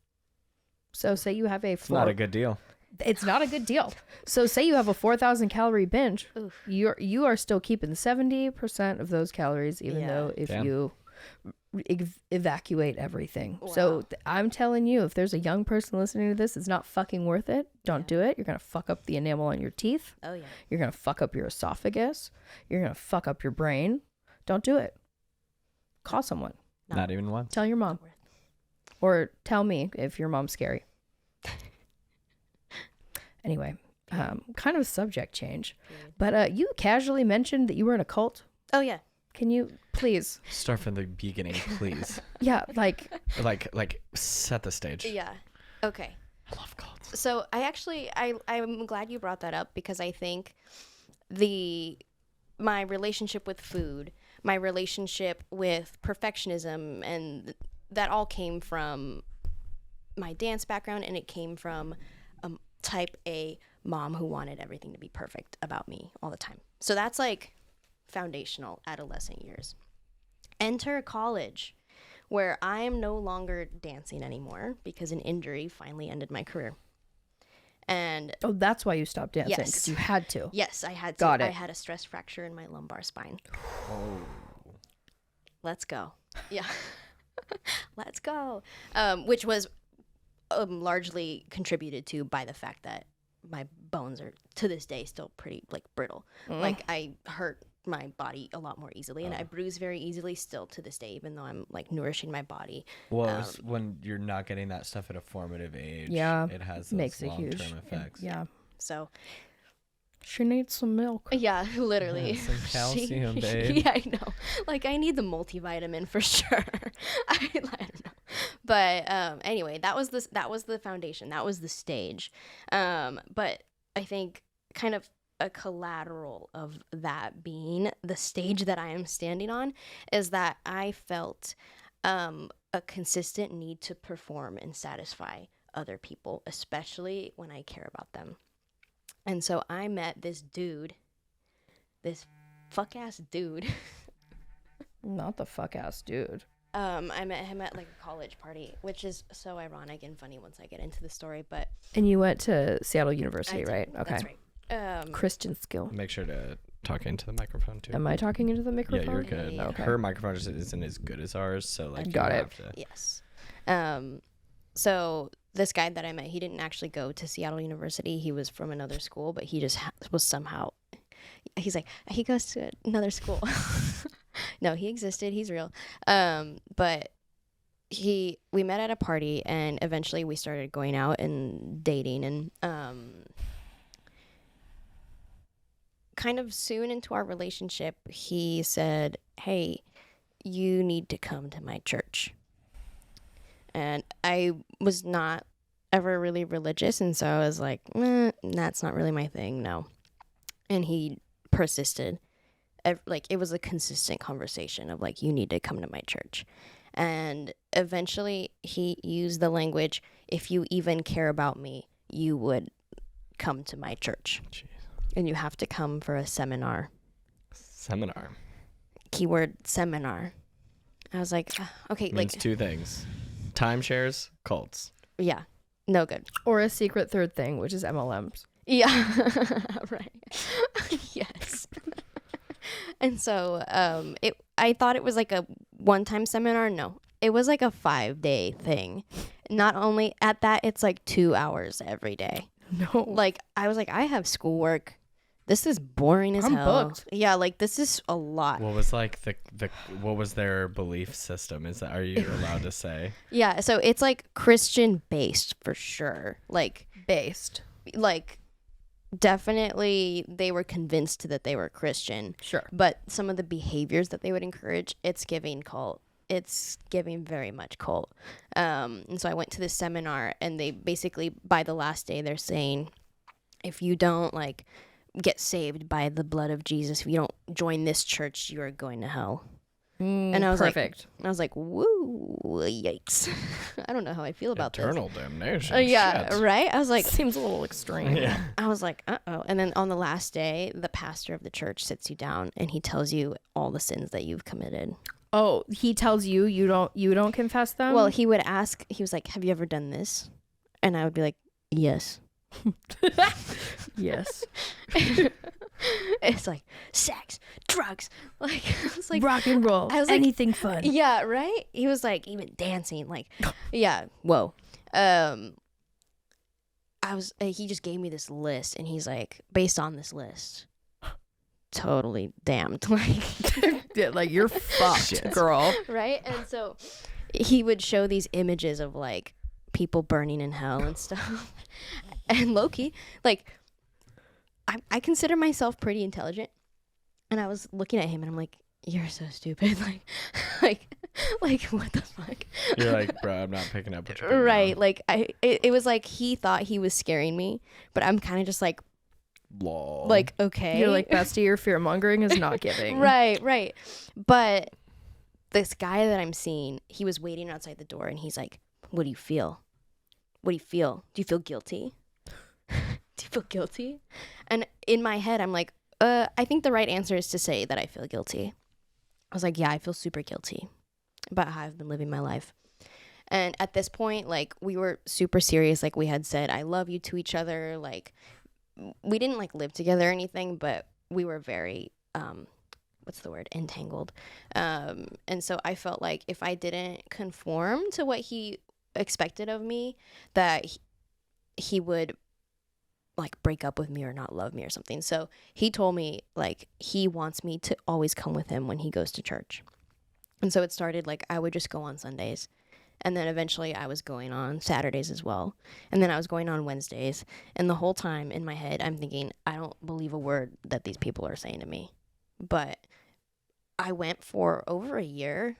So say you have It's not a good deal. It's not a good deal. So say you have a 4,000 calorie binge, you are still keeping 70% of those calories, even though if Damn. you evacuate everything. So Wow. I'm telling you, if there's a young person listening to this, it's not fucking worth it. Don't do it. You're going to fuck up the enamel on your teeth. Oh yeah. You're going to fuck up your esophagus. You're going to fuck up your brain. Don't do it. Call someone. Not even once. Tell your mom. Worth. Or tell me if your mom's scary. Anyway, kind of a subject change. But you casually mentioned that you were in a cult. Oh yeah. Can you please? Start from the beginning, please. Yeah, like like set the stage. Yeah. Okay. I love cults. So I'm glad you brought that up because I think my relationship with food, my relationship with perfectionism, and that all came from my dance background, and it came from type A mom who wanted everything to be perfect about me all the time. So that's like foundational adolescent years. Enter college, where I am no longer dancing anymore because an injury finally ended my career. And oh, that's why you stopped dancing, Yes. because you had to. yes, I had to. Got it. I had a stress fracture in my lumbar spine. Oh. Let's go. Yeah. Let's go. Which was largely contributed to by the fact that my bones are to this day still pretty like brittle. Like I hurt my body a lot more easily, and I bruise very easily still to this day, even though I'm like nourishing my body. Well, when you're not getting that stuff at a formative age, Yeah, it has makes those a huge long-term effects. Yeah, So she needs some milk. yeah, literally. Yeah, some calcium, babe. Yeah, I know. Like I need the multivitamin for sure. I don't know. But anyway, that was the foundation. That was the stage. But I think kind of a collateral of that being the stage that I am standing on is that I felt a consistent need to perform and satisfy other people, especially when I care about them. And so I met this dude, this fuck ass dude. Not the fuck ass dude. I met him at like a college party, which is so ironic and funny once I get into the story. But And you went to Seattle University, I did. right? Okay. That's right. Christian skill. Make sure to talk into the microphone too. Am I talking into the Yeah, microphone? you're good. Yeah. Okay. Her microphone just isn't as good as ours, so like Got you it. have to. Yes. So this guy that I met, he didn't actually go to Seattle University. He was from another school, but he just was somehow. He's like he goes to another school. No, he existed. He's real. But we met at a party, and eventually we started going out and dating, and kind of soon into our relationship, he said, "Hey, you need to come to my church." And I was not ever really religious, and so I was like, that's not really my thing, no. And he persisted. Like, it was a consistent conversation of, like, you need to come to my church. And eventually, he used the language, if you even care about me, you would come to my church. Jeez. And you have to come for a seminar. Seminar Keyword seminar. I was like, okay, means like, two things: timeshares, cults. yeah, no good. Or a secret third thing, which is MLMs. Yeah, right. Yes. And so I thought it was like a one-time seminar. No, it was like a 5-day thing. Not only at that, it's like 2 hours every day. No. Like, I was like, I have schoolwork. This is boring as I'm hell. booked. Yeah, like, this is a lot. What was like what was their belief system? Are you allowed to say? Yeah, so it's like Christian based for sure. Like definitely they were convinced that they were Christian. Sure. But some of the behaviors that they would encourage, it's giving cult. It's giving very much cult. And so I went to this seminar, and they basically, by the last day, they're saying, if you don't like get saved by the blood of Jesus, if you don't join this church, you are going to hell. And I was perfect. woo, yikes. I don't know how I feel about Eternal damnation. this. Yeah, Shit. right? I was like, Seems a little extreme. Yeah. I was like, uh-oh. And then on the last day, the pastor of the church sits you down, and he tells you all the sins that you've committed. Oh, he tells you don't confess them? Well, he would ask, he was like, have you ever done this? And I would be like, yes. yes. It's like sex, drugs. Like, I was like, rock and roll. I was like, anything fun. yeah, right? He was like, even dancing. Like, yeah, whoa. He just gave me this list, and he's like, based on this list, totally damned. Like, Yeah, like you're fucked, Shit. girl. right? And so he would show these images of like people burning in hell and stuff. And Loki, like, I consider myself pretty intelligent, and I was looking at him, and I'm like, you're so stupid. Like what the fuck? You're like, bro, I'm not picking up what you're putting Right. down. Like it was like he thought he was scaring me, but I'm kind of just like, Lol. like, okay. You're like, bestie, your fear mongering is not giving. Right. But this guy that I'm seeing, he was waiting outside the door, and he's like, what do you feel? What do you feel? Do you feel guilty? Do you feel guilty? And in my head, I'm like, I think the right answer is to say that I feel guilty. I was like, yeah, I feel super guilty about how I've been living my life. And at this point, like, we were super serious. Like, we had said, I love you to each other. Like, we didn't like live together or anything, but we were very, what's the word? Entangled. And so I felt like if I didn't conform to what he expected of me, that he would like break up with me or not love me or something. So he told me like he wants me to always come with him when he goes to church. And so it started like I would just go on Sundays. And then eventually I was going on Saturdays as well. And then I was going on Wednesdays. And the whole time in my head, I'm thinking, I don't believe a word that these people are saying to me. But I went for over a year,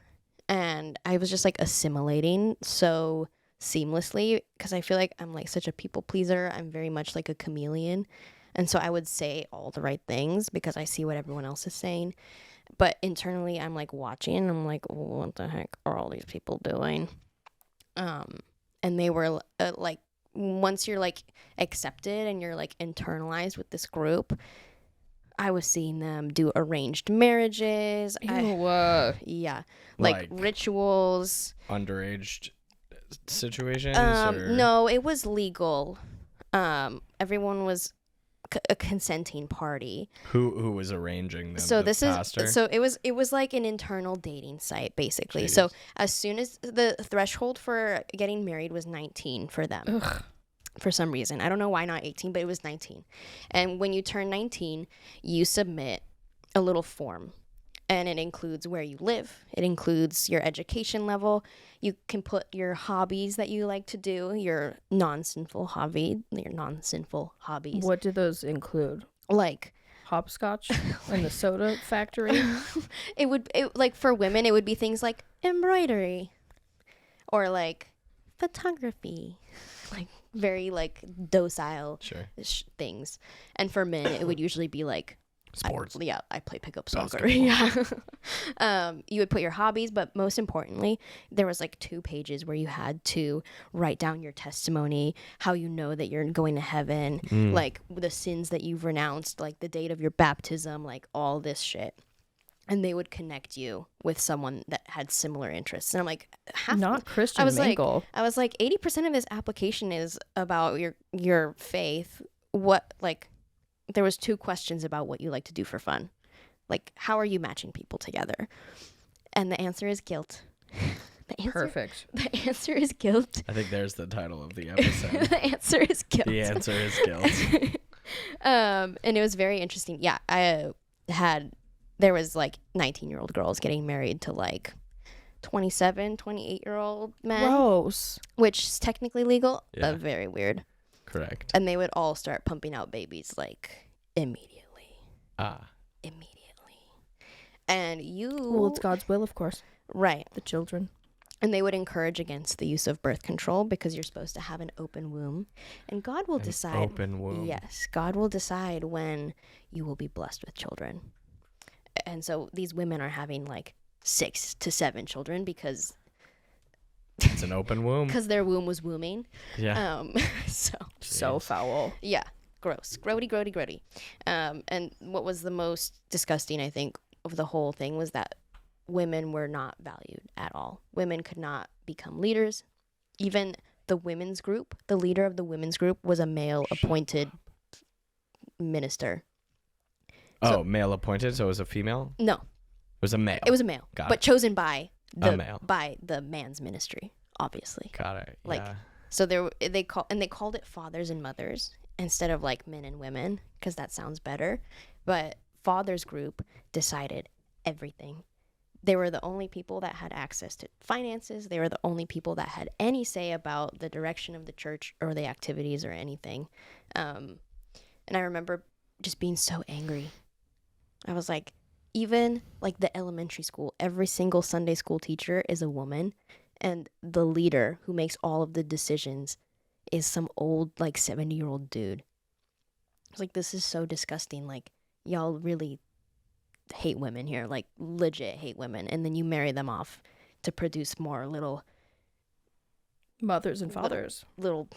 and I was just like assimilating so seamlessly because I feel like I'm like such a people pleaser. I'm very much like a chameleon. And so I would say all the right things because I see what everyone else is saying. But internally, I'm like watching, and I'm like, what the heck are all these people doing? And they were like, once you're like accepted and you're like internalized with this group, I was seeing them do arranged marriages. Yeah, like rituals. Underage situations? No, it was legal. Everyone was a consenting party. Who was arranging them? So the this pastor? is so it was like an internal dating site basically. Jeez. So as soon as the threshold for getting married was 19 for them. Ugh. For some reason. I don't know why not 18, but it was 19. And when you turn 19, you submit a little form. And it includes where you live. It includes your education level. You can put your hobbies that you like to do, your non-sinful hobbies. What do those include? Like Hopscotch and the soda factory? like for women, it would be things like embroidery or like photography, like very like docile Sure. things. And for men, it would usually be like Sports. I play pickup soccer. Basketball. Yeah. You would put your hobbies, but most importantly, there was like 2 pages where you had to write down your testimony, how you know that you're going to heaven, like the sins that you've renounced, like the date of your baptism, like all this shit. And they would connect you with someone that had similar interests. And I'm like, Not Christian I was Mingle. like 80% of this application is about your faith. What, like, there was 2 questions about what you like to do for fun. Like, how are you matching people together? And the answer is guilt. Perfect. The answer is guilt. I think there's the title of the episode. The answer is guilt. The answer is guilt. And it was very interesting. Yeah, there was like 19-year-old girls getting married to like 27, 28-year-old men. Gross. Which is technically legal, Yeah. but very weird. Correct. And they would all start pumping out babies like immediately. Immediately. And Well, it's God's will, of course. right. The children. And they would encourage against the use of birth control because you're supposed to have an open womb. And God will decide. Open womb. Yes, God will decide when you will be blessed with children. And so these women are having like 6 to 7 children because It's an open womb. their womb was wombing. Yeah. So So foul. yeah, gross, grody. And what was the most disgusting, I think, of the whole thing was that women were not valued at all. Women could not become leaders. Even the women's group, the leader of the women's group was a male appointed minister. Oh, male appointed, so it was a female? No, It was a male. it was a male, Got but it. chosen by A male. the man's ministry, obviously. Got it. Like, yeah. So they called it fathers and mothers instead of like men and women because that sounds better. But fathers group decided everything. They were the only people that had access to finances. They were the only people that had any say about the direction of the church or the activities or anything. And I remember just being so angry. I was like, even like the elementary school, every single Sunday school teacher is a woman. And the leader who makes all of the decisions is some old, like 70-year-old dude. I was like, this is so disgusting. Like, y'all really hate women here, like legit hate women. And then you marry them off to produce more little Mothers and fathers. little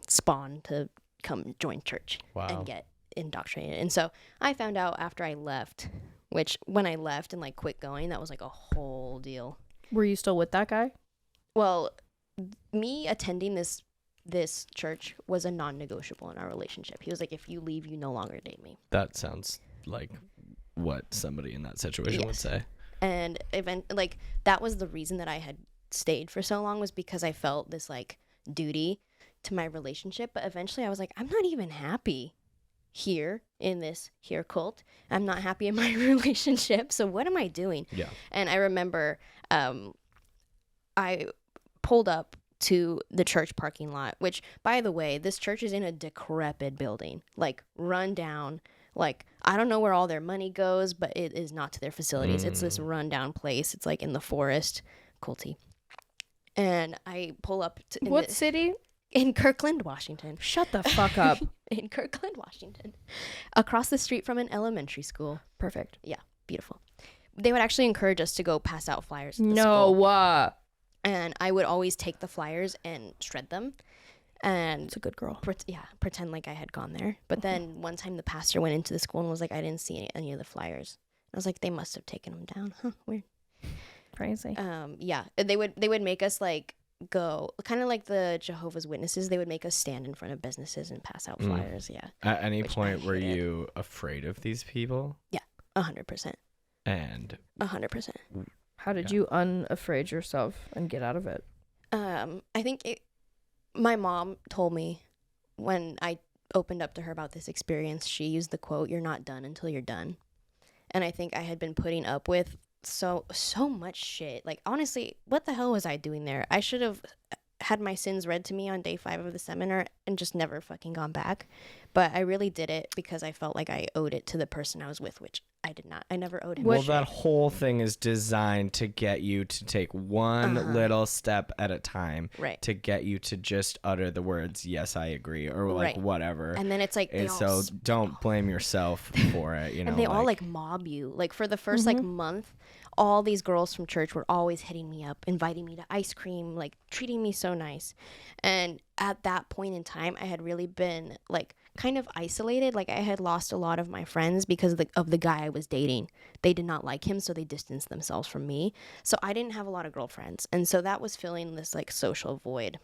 spawn to come join church Wow. and get indoctrinated. And so I found out after I left, which when I left and like quit going, that was like a whole deal. Were you still with that guy? Well, me attending this church was a non-negotiable in our relationship. He was like, if you leave, you no longer date me. That sounds like what somebody in that situation would Yes. say. And like that was the reason that I had stayed for so long, was because I felt this like duty to my relationship. But eventually I was like, I'm not even happy here in this here cult. I'm not happy in my relationship. So what am I doing? Yeah. And I remember I pulled up to the church parking lot, which, by the way, this church is in a decrepit building, like run down. Like, I don't know where all their money goes, but it is not to their facilities. It's this rundown place. It's like in the forest, culty. And I pull up to What city? in Kirkland, Washington. Shut the fuck up. In Kirkland, Washington, across the street from an elementary school. Perfect. Yeah, beautiful. They would actually encourage us to go pass out flyers at the school. No. And I would always take the flyers and shred them and It's a good girl. pretend like I had gone there. But then one time the pastor went into the school and was like, I didn't see any of the flyers. I was like, they must have taken them down. Huh, weird. Crazy. Yeah, they would make us like go, kind of like the Jehovah's Witnesses. They would make us stand in front of businesses and pass out flyers. Yeah, At any Which I point were hated. you afraid of these people? 100%. And 100%. How did you unafraid yourself and get out of it? I think my mom told me when I opened up to her about this experience, she used the quote, "You're not done until you're done." And I think I had been putting up with so much shit. Like, honestly, what the hell was I doing there? I should have had my sins read to me on day 5 of the seminar and just never fucking gone back. But I really did it because I felt like I owed it to the person I was with, which I did not. I never owed him well, shit. that whole thing is designed to get you to take one little step at a time, Right. to get you to just utter the words, yes, I agree, or like Right. whatever. And then it's like they And all so don't blame yourself for it, you know. and they all like mob you. Like for the first like month, all these girls from church were always hitting me up, inviting me to ice cream, like treating me so nice. And at that point in time, I had really been like kind of isolated. Like I had lost a lot of my friends because of the guy I was dating. They did not like him, so they distanced themselves from me. So I didn't have a lot of girlfriends. And so that was filling this like social void.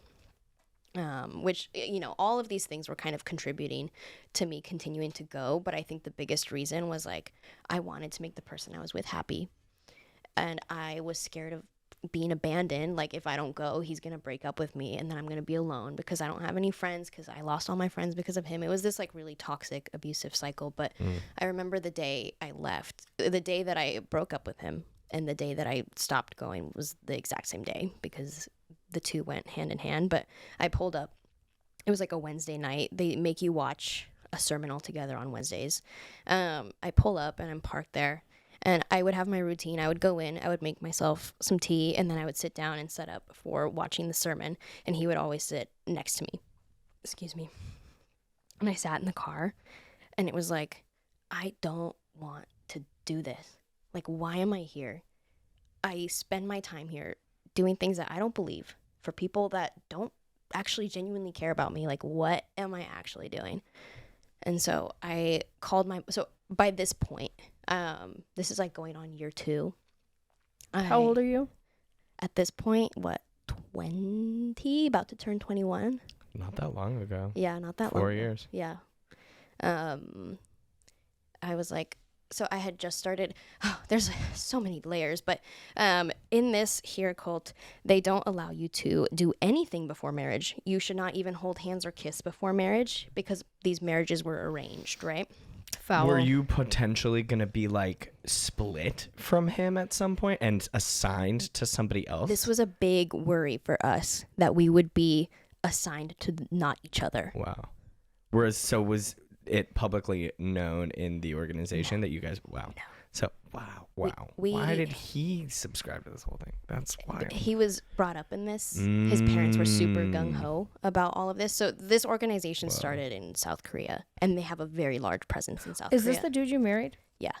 Which, you know, all of these things were kind of contributing to me continuing to go. But I think the biggest reason was like I wanted to make the person I was with happy. And I was scared of being abandoned. Like if I don't go, he's going to break up with me and then I'm going to be alone because I don't have any friends because I lost all my friends because of him. It was this like really toxic, abusive cycle. But I remember the day I left, the day that I broke up with him and the day that I stopped going was the exact same day because the two went hand in hand. But I pulled up. It was like a Wednesday night. They make you watch a sermon all together on Wednesdays. I pull up and I'm parked there. And I would have my routine. I would go in, I would make myself some tea, and then I would sit down and set up for watching the sermon. And he would always sit next to me. Excuse me. And I sat in the car, and it was like, I don't want to do this. Like, why am I here? I spend my time here doing things that I don't believe for people that don't actually genuinely care about me. Like, what am I actually doing? And so I called so by this point, this is like going on year 2. How old are you? At this point, what, 20? About to turn 21? Not that long ago. Yeah, not that long. 4 years. Yeah. I was like, so I had just started. Oh, there's so many layers, but in this here cult, they don't allow you to do anything before marriage. You should not even hold hands or kiss before marriage because these marriages were arranged, right? Foul. Were you potentially going to be like split from him at some point and assigned to somebody else? This was a big worry for us that we would be assigned to not each other. Wow. Whereas, so was it publicly known in the organization that you guys, wow. No. So, wow. We- Why did he subscribe to this whole thing? That's wild. He was brought up in this. His parents were super gung-ho about all of this. So this organization started in South Korea, and they have a very large presence in South Korea. Is this the dude you married? Yeah.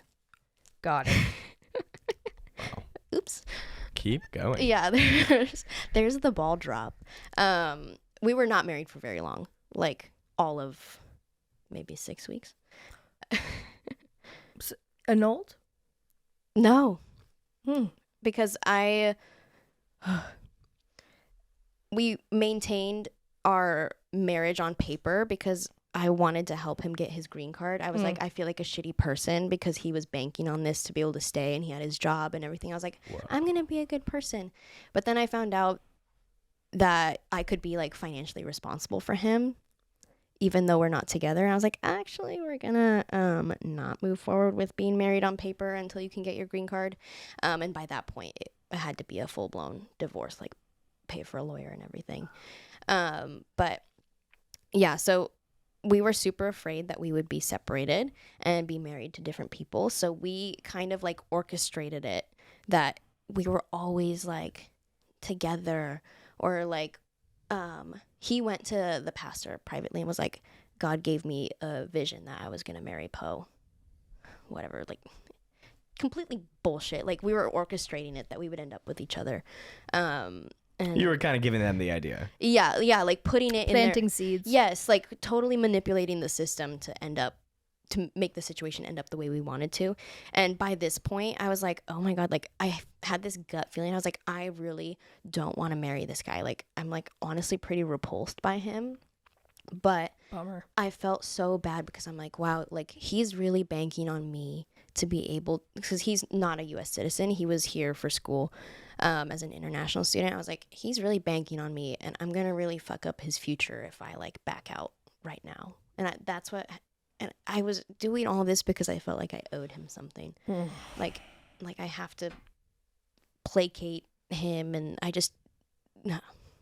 Got it. Wow. Oops. Keep going. Yeah, there's the ball drop. We were not married for very long, like all of maybe 6 weeks. Annulled? No, because we maintained our marriage on paper because I wanted to help him get his green card. I was like, I feel like a shitty person because he was banking on this to be able to stay and he had his job and everything. I was like, I'm going to be a good person. But then I found out that I could be like financially responsible for him even though we're not together. And I was like, actually, we're going to not move forward with being married on paper until you can get your green card. And by that point, it had to be a full-blown divorce, like pay for a lawyer and everything. But yeah, so we were super afraid that we would be separated and be married to different people. So we kind of like orchestrated it that we were always like together, or like he went to the pastor privately and was like, God gave me a vision that I was going to marry Poe. Whatever, like completely bullshit. Like we were orchestrating it that we would end up with each other. And You were kind of giving them the idea. yeah, like putting it Planting in seeds. Yes, like totally manipulating the system to make the situation end up the way we wanted to. And by this point, I was like, oh my God, like I had this gut feeling. I was like, I really don't want to marry this guy. Like I'm like honestly pretty repulsed by him. But Bummer. I felt so bad because I'm like, wow, like he's really banking on me to be able, because he's not a U.S. citizen. He was here for school as an international student. I was like, he's really banking on me and I'm going to really fuck up his future if I like back out right now. And and I was doing all this because I felt like I owed him something. Like I have to placate him, and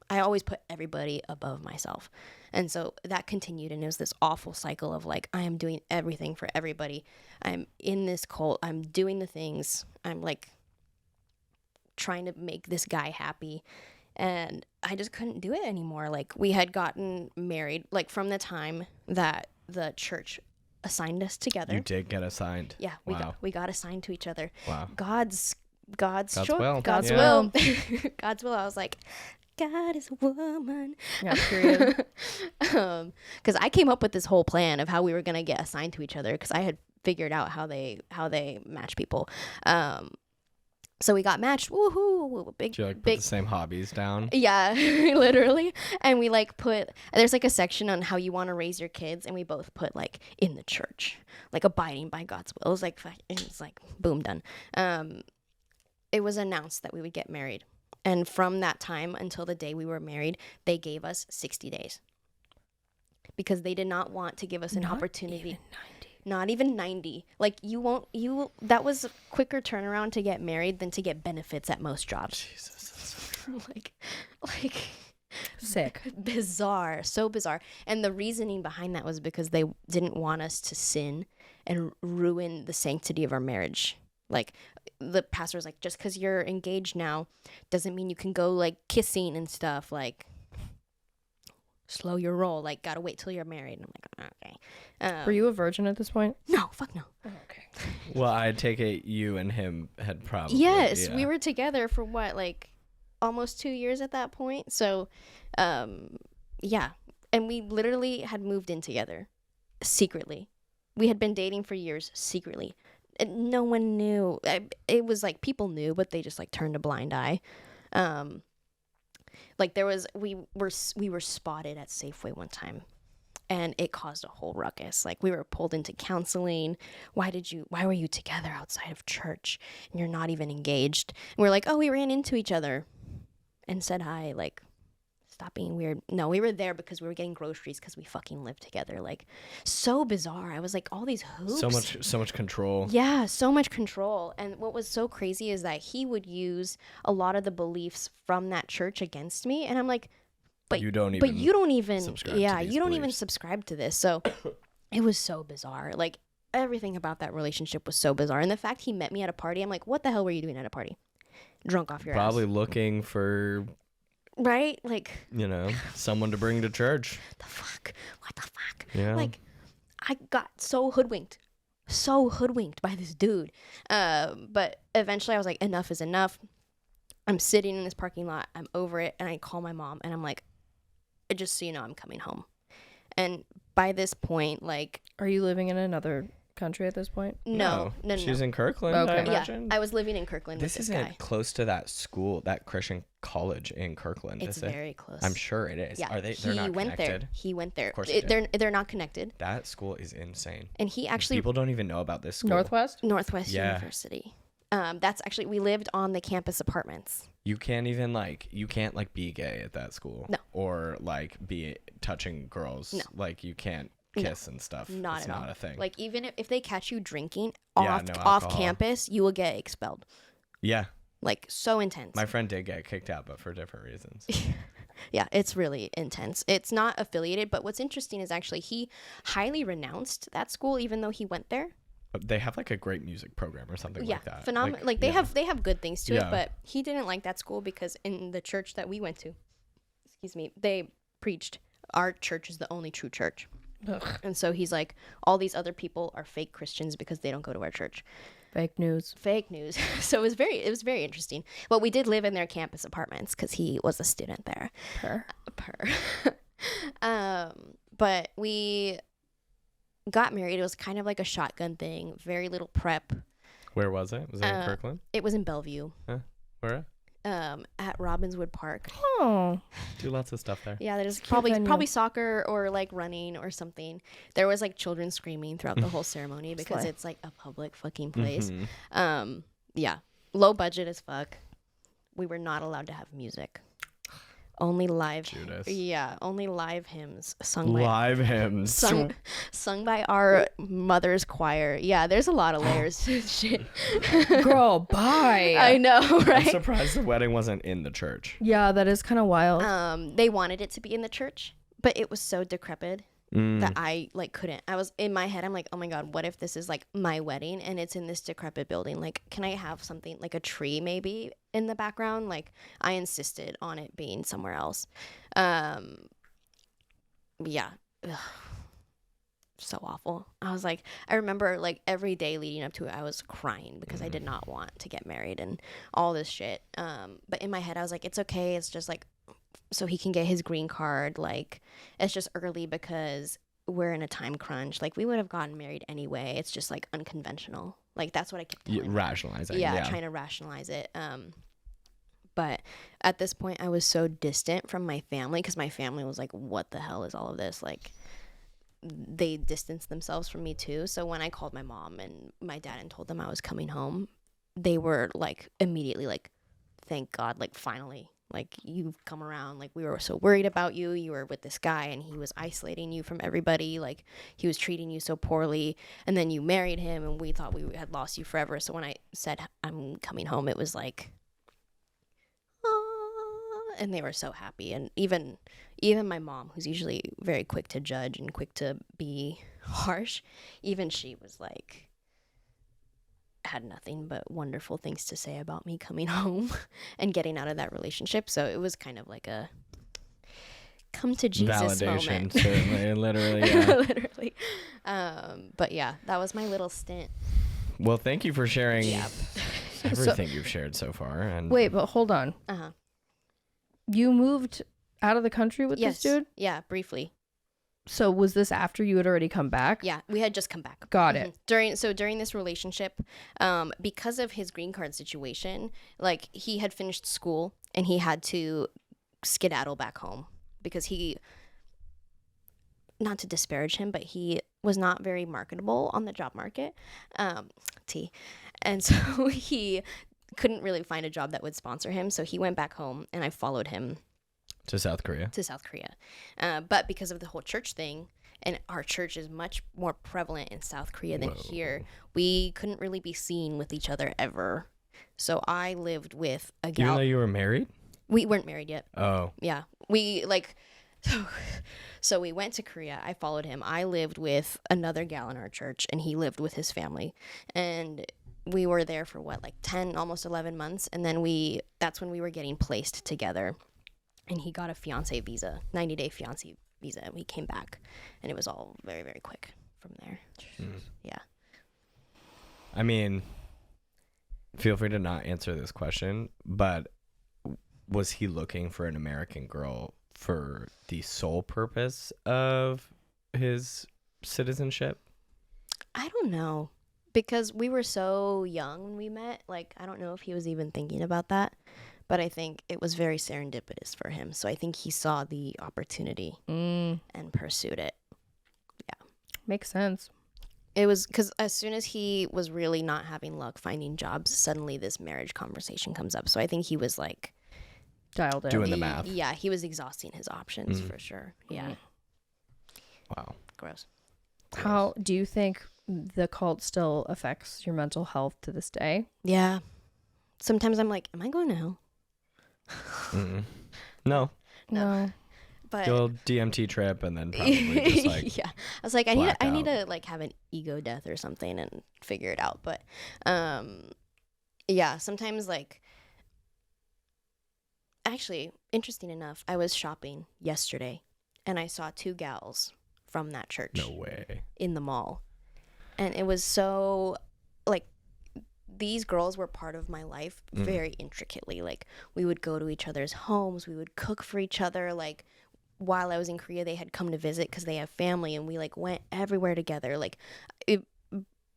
I always put everybody above myself. And so that continued, and it was this awful cycle of like, I am doing everything for everybody. I'm in this cult. I'm doing the things. I'm like trying to make this guy happy. And I just couldn't do it anymore. Like we had gotten married, like from the time that the church assigned us together. You did get assigned. Yeah, we got assigned to each other. Wow. God's will. God's Yeah. will. God's will. I was like, God is a woman. Yeah, period. Because I came up with this whole plan of how we were gonna get assigned to each other because I had figured out how they match people. So we got matched. Woohoo! Did you like put the same hobbies down? Yeah, literally. And we like there's like a section on how you want to raise your kids, and we both put like in the church, like abiding by God's will. It's like boom, done. It was announced that we would get married. And from that time until the day we were married, they gave us 60 days. Because they did not want to give us an opportunity. Not even 90. Like that was a quicker turnaround to get married than to get benefits at most jobs. Jesus. like Sick. bizarre, so bizarre. And the reasoning behind that was because they didn't want us to sin and ruin the sanctity of our marriage. Like the pastor was like, just because you're engaged now doesn't mean you can go like kissing and stuff. Like slow your roll. Like gotta wait till you're married. And I'm like, okay. Were you a virgin at this point? No, fuck no. Oh, okay. Well, I take it you and him had probably. Yes, yeah. we were together for what, like almost 2 years at that point. So, yeah. And we literally had moved in together secretly. We had been dating for years secretly. And no one knew. It was like people knew, but they just like turned a blind eye. Like we were spotted at Safeway one time, And it caused a whole ruckus. Like, we were pulled into counseling. Why were you together outside of church and you're not even engaged? And we're like, oh, we ran into each other and said hi. Like, stop being weird. No, we were there because we were getting groceries because we fucking lived together. Like, so bizarre. I was like, all these hoops. So much control. Yeah, so much control. And what was so crazy is that he would use a lot of the beliefs from that church against me. And I'm like, but you don't even subscribe to yeah, these you don't even beliefs. subscribe to this. So it was so bizarre. Like, everything about that relationship was so bizarre. And the fact he met me at a party, I'm like, what the hell were you doing at a party? Drunk off your Probably ass. looking for, Right? Like, someone to bring to church. the fuck? What the fuck? Yeah. Like, I got so hoodwinked by this dude. But eventually I was like, enough is enough. I'm sitting in this parking lot. I'm over it. And I call my mom and I'm like, just so you know, I'm coming home. And by this point, like, Are you living in another country at this point? no. She's in Kirkland, I Okay. Yeah, imagine. I was living in Kirkland This with this isn't guy. close to that school, that Christian college in Kirkland, It's is it? very close. I'm sure it is. Yeah, Are they? They're not went connected. there. He went there. Of course he They're not connected. That school is insane. And he actually People don't even know about this school. Northwest? Northwest Yeah. University. That's actually, we lived on the campus apartments. You can't even you can't be gay at that school. No. Or be touching girls. No. Like you can't kiss and stuff. Not it's at not all. a thing. Like, even if they catch you drinking Yeah, off no off alcohol. campus, you will get expelled. Yeah. Like, so intense. My friend did get kicked out, but for different reasons. Yeah, it's really intense. It's not affiliated, but what's interesting is actually he highly renounced that school, even though he went there. But they have a great music program or something Yeah, like that. phenomenal. Like, they have good things to it, Yeah. but he didn't like that school because in the church that we went to, they preached our church is the only true church. Ugh. And so he's like, all these other people are fake Christians because they don't go to our church. Fake news. Fake news. So it was very interesting. But we did live in their campus apartments because he was a student there. But we got married. It was kind of like a shotgun thing. Very little prep. Where was it? Was it in Kirkland? It was in Bellevue. Where? At Robbinswood Park. Oh. Do lots of stuff there. Yeah, there's It's a cute probably venue. soccer or like running or something. There was like children screaming throughout the whole ceremony because Slay. it's like a public fucking place. Mhm. Yeah, low budget as fuck. We were not allowed to have music. Only live. Judas. Yeah, only live hymns sung by Live hymns. sung by our mother's choir. Yeah, there's a lot of layers to this shit. Girl, bye. I know, I'm right? surprised the wedding wasn't in the church. Yeah, that is kind of wild. They wanted it to be in the church, but it was so decrepit that I couldn't. I was in my head, I'm like, oh my god, what if this is like my wedding and it's in this decrepit building? Like, can I have something like a tree maybe in the background? Like, I insisted on it being somewhere else. Yeah. Ugh. So awful. I was like, I remember like every day leading up to it, I was crying because I did not want to get married and all this shit. But in my head, I was like, it's okay. It's just like, so he can get his green card. Like, it's just early because we're in a time crunch. Like, we would have gotten married anyway. It's just like unconventional. Like, that's what I kept telling him. Rationalize it. Yeah, trying to rationalize it. But at this point, I was so distant from my family because my family was like, what the hell is all of this? Like, they distanced themselves from me too. So when I called my mom and my dad and told them I was coming home, they were like immediately like, thank God, like finally, like you've come around. Like, we were so worried about you. You were with this guy and he was isolating you from everybody. Like, he was treating you so poorly. And then you married him and we thought we had lost you forever. So when I said I'm coming home, it was like, and they were so happy. And even my mom, who's usually very quick to judge and quick to be harsh, even she was like, had nothing but wonderful things to say about me coming home and getting out of that relationship. So it was kind of like a come to Jesus Validation, moment. certainly, literally, yeah. Literally. But yeah, that was my little stint. Well, thank you for sharing Yeah. everything you've shared so far. And Wait, but hold on. Uh-huh. You moved out of the country with Yes. this dude? Yeah, briefly. So was this after you had already come back? Yeah, we had just come back. Got it. During this relationship, because of his green card situation, like, he had finished school and he had to skedaddle back home because not to disparage him, but he was not very marketable on the job market. T. And so he couldn't really find a job that would sponsor him. So he went back home, and I followed him To South Korea. to South Korea. But because of the whole church thing, and our church is much more prevalent in South Korea than Whoa. here, we couldn't really be seen with each other ever. So I lived with a Even gal. though you were married? We weren't married yet. Oh. Yeah. We like so we went to Korea. I followed him. I lived with another gal in our church, and he lived with his family. And we were there for what, like 10, almost 11 months, and then that's when we were getting placed together. And he got a fiancé visa, 90-day fiancé visa, and we came back, and it was all very, very quick from there. Yeah. I mean, feel free to not answer this question, but was he looking for an American girl for the sole purpose of his citizenship? I don't know, because we were so young when we met. Like, I don't know if he was even thinking about that, but I think it was very serendipitous for him. So I think he saw the opportunity and pursued it. Makes sense. It was because as soon as he was really not having luck finding jobs, suddenly this marriage conversation comes up. So I think he was like Dialed in. Doing the math. Yeah, he was exhausting his options for sure. Yeah. Wow. Gross. How do you think the cult still affects your mental health to this day? Yeah. Sometimes I'm like, am I going to hell? No. No. But Good old DMT trip and then probably just like yeah, I was like, I black need out. to like have an ego death or something and figure it out. But yeah, sometimes like, actually, interesting enough, I was shopping yesterday and I saw two gals from that church no way. in the mall, and it was so like, these girls were part of my life very intricately. Like, we would go to each other's homes, we would cook for each other. Like, while I was in Korea, they had come to visit because they have family, and we like went everywhere together. Like,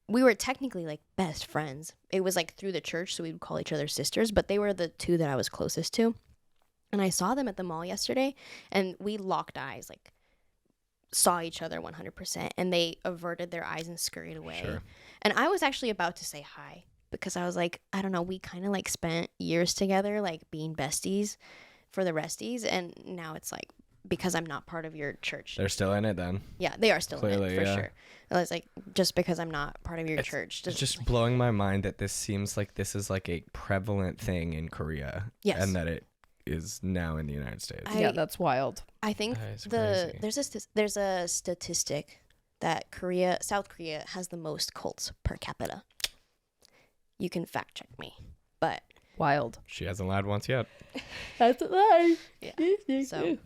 we were technically like best friends. It was like through the church, so we would call each other sisters, but they were the two that I was closest to. And I saw them at the mall yesterday, and we locked eyes, like saw each other 100%, and they averted their eyes and scurried away. Sure. And I was actually about to say hi, because I was like, I don't know, we kind of like spent years together, like being besties for the resties, and now it's like, because I'm not part of your church. They're still in it then. Yeah, they are still in Clearly, it, for yeah. sure. I was like, just because I'm not part of your church. It's just blowing my mind that this seems like this is like a prevalent thing in Korea. Yes. And that it is now in the United States. I- Yeah, that's wild. I think That is crazy. there's a statistic that South Korea has the most cults per capita. You can fact check me, but Wild. She hasn't lied once yet. That's a lie. yeah. So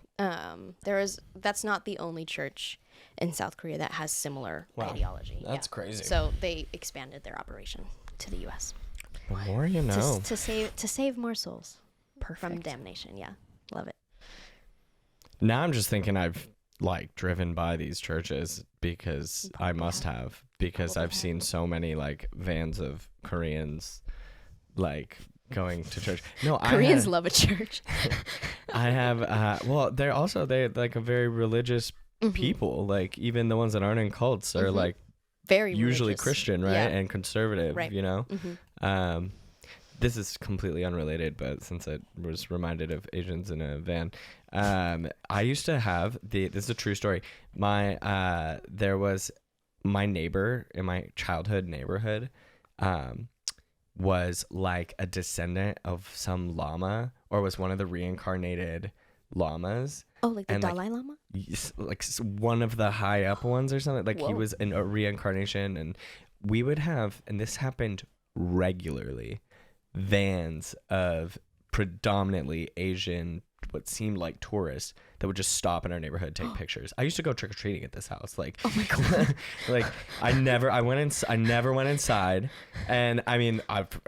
that's not the only church in South Korea that has similar Wow. ideology. That's crazy. So they expanded their operation to the U.S. The more you know. to save more souls from Perfect. damnation. Yeah, love it. Now I'm just thinking I've like driven by these churches because I must have, because Probably I've have. seen so many like vans of Koreans like going to church. No, Koreans love a church. I have well, they're like a very religious people. Like even the ones that aren't in cults are like Very usually religious. Christian, right? Yeah. And conservative, Right. you know? This is completely unrelated, but since I was reminded of Asians in a van, I used to have this is a true story. There was my neighbor in my childhood neighborhood, was like a descendant of some lama, or was one of the reincarnated lamas. Oh, like the And, like, Dalai Lama? One of the high up ones or something. Like he Whoa. was in a reincarnation, and we would have, and this happened regularly, vans of predominantly Asian, what seemed like tourists, that would just stop in our neighborhood, take pictures. I used to go trick or treating at this house. Like, Oh my god. like I never went inside. And I mean,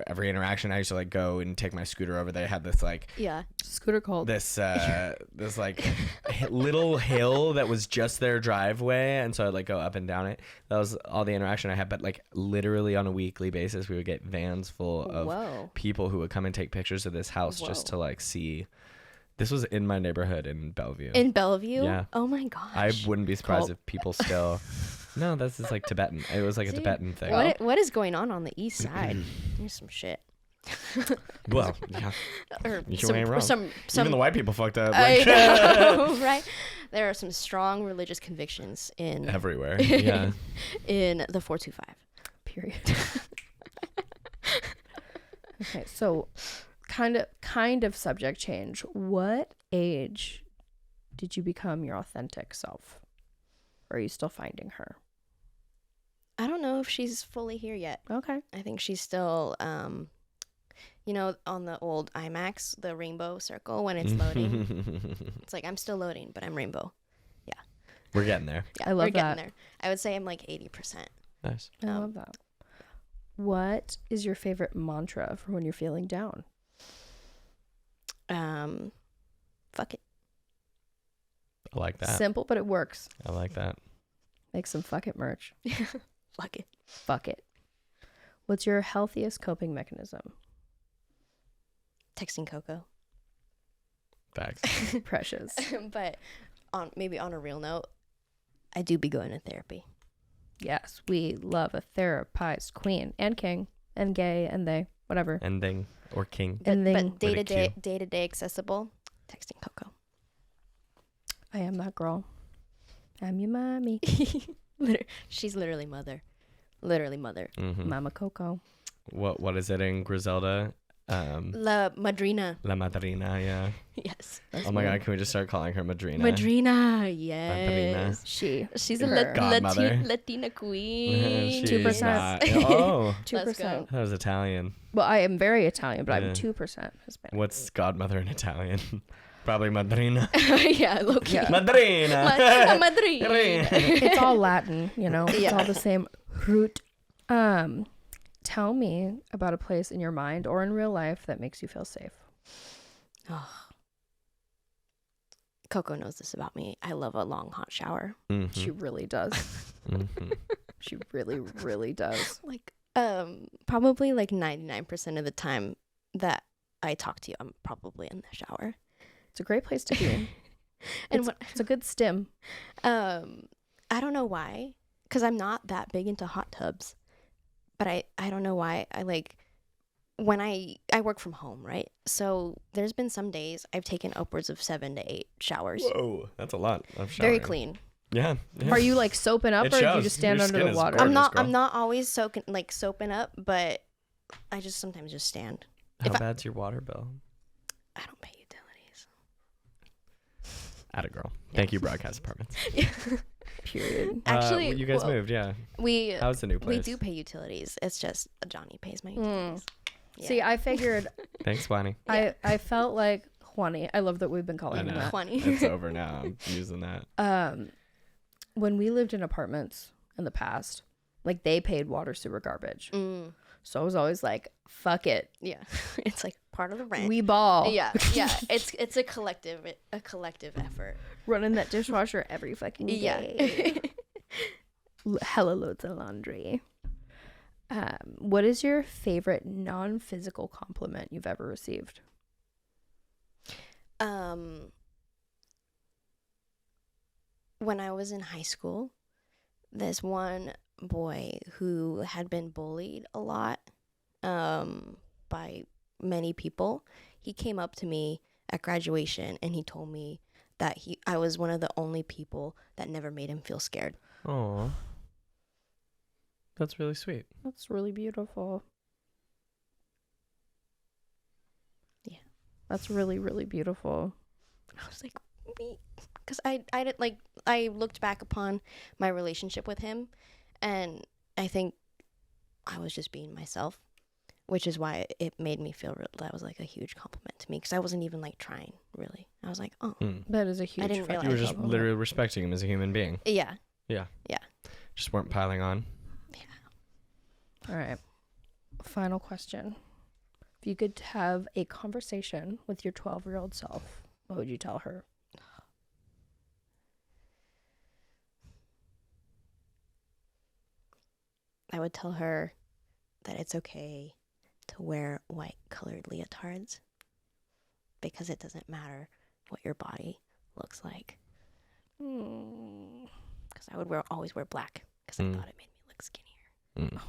every interaction, I used to like go and take my scooter over there. I had this like Yeah. Scooter called. this like little hill that was just their driveway, and so I'd like go up and down it. That was all the interaction I had. But like literally on a weekly basis, we would get vans full of Whoa. people who would come and take pictures of this house just Whoa. to like see This was in my neighborhood in Bellevue. In Bellevue? Yeah. Oh my gosh. I wouldn't be surprised Cult. if people still. No, this is like Tibetan. It was like a Dude, Tibetan thing. What is going on the east side? There's some shit. Well, yeah. Or You ain't wrong. some Even the white people fucked up. I Like, know, right? There are some strong religious convictions in everywhere. Yeah. in the 425. Period. Okay, so kind of subject change. What age did you become your authentic self? Or are you still finding her? I don't know if she's fully here yet. Okay. I think she's still, you know, on the old IMAX, the rainbow circle when it's loading. It's like I'm still loading, but I'm rainbow. We're getting there. Yeah, I love we're getting that. there. I would say I'm like 80%. Nice. I love that. What is your favorite mantra for when you're feeling down? Fuck it. I like that. Simple, but it works. I like that. Make some fuck it merch. Fuck it. Fuck it. What's your healthiest coping mechanism? Texting Coco. Facts. Precious. But maybe on a real note, I do be going to therapy. Yes, we love a therapized queen and king and gay and they, whatever. Ending or king. But, And then but With a day to day accessible, texting Coco. I am that girl. I'm your mommy. She's literally mother. Literally mother. Mm-hmm. Mama Coco. What is it in Griselda? La Madrina. La Madrina, yeah. Yes. Oh my God, can we just start calling her Madrina? Madrina, yes. She's a Her. Godmother. Latina queen. She's 2%. not- Oh, 2%. that was Italian. Well, I am very Italian, but Yeah. I'm 2% Hispanic. What's godmother in Italian? Probably Madrina. Yeah, low-key. Yeah. Madrina. Madrina. It's all Latin, you know. It's Yeah. all the same root. Tell me about a place in your mind or in real life that makes you feel safe. Oh. Coco knows this about me. I love a long hot shower. Mhm. She really does. Mhm. She really, really does. Like probably like 99% of the time that I talk to you, I'm probably in the shower. It's a great place to be. And It's a good stim. I don't know why, because I'm not that big into hot tubs, but I don't know why. I like when I work from home, right? So there's been some days I've taken upwards of 7 to 8 showers. Whoa, that's a lot of showering. Very clean. Yeah. yeah. Are you like soaping up It or do you shows. just stand Your under skin the is water? gorgeous. I'm girl. not always soaping up, but I just sometimes just stand. How if I- bad's your water bill? I don't pay utilities. Atta girl. Thank you, broadcast departments. Period. Actually, you guys well, moved, yeah. We How's the new place? we do pay utilities. It's just Johnny pays my Mm. utilities. See, I figured Thanks, Juani. I felt like Juani. I love that we've been I calling him know. that. Funny. It's over now. I'm using that. When we lived in apartments in the past, like they paid water, sewer, garbage. Mm, So I was always like, fuck it. yeah, it's like part of the rent. We ball. Yeah. It's a collective effort. Running that dishwasher every fucking day. Yeah. Hella loads of laundry. What is your favorite non-physical compliment you've ever received? When I was in high school, this one boy who had been bullied a lot by many people, he came up to me at graduation and he told me that I was one of the only people that never made him feel scared. Oh, that's really sweet. That's really beautiful. Yeah. That's really, really beautiful. I was like, me, because I didn't like. I looked back upon my relationship with him, and I think I was just being myself, which is why it made me feel that was like a huge compliment to me because I wasn't even like trying really. I was like, oh, That is a huge didn't fucking realize You were just compliment. literally respecting him as a human being. yeah, Just weren't piling on. All right. Final question. If you could have a conversation with your 12-year-old self, what would you tell her? I would tell her that it's okay to wear white colored leotards because it doesn't matter what your body looks like. Mm. Because I would always wear black because I thought it made me look skinnier.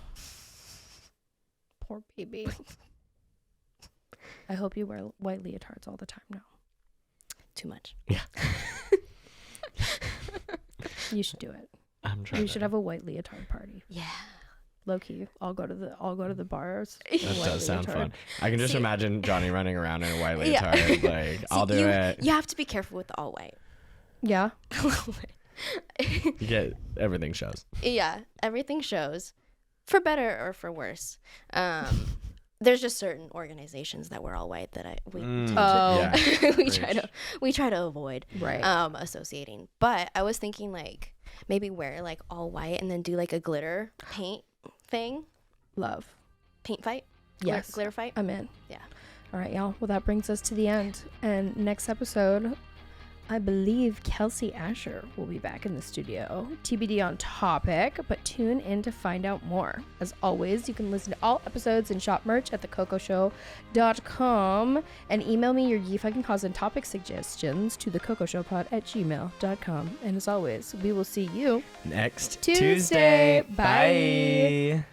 Poor baby. I hope you wear white leotards all the time now. Too much. Yeah. You should do it. I'm trying. We should have a white leotard party. Yeah. Low key. I'll go to the bars. That does sound fun. I can just imagine Johnny running around in a white leotard. Like, I'll do it. You have to be careful with the all white. Yeah. You get everything shows. Yeah, everything shows, for better or for worse. There's just certain organizations that wear all white that we try to avoid Right. associating. But I was thinking like maybe wear like all white and then do like a glitter paint thing, Love. paint fight. Yes. Glitter fight. I'm in. Yeah. All right, y'all. Well, that brings us to the end. And next episode, I believe Kelsey Asher will be back in the studio. TBD on topic, but tune in to find out more. As always, you can listen to all episodes and shop merch at thecocoshow.com and email me your ye fucking cause and topic suggestions to thecocosshowpod@gmail.com. And as always, we will see you Next Tuesday. Tuesday. Bye.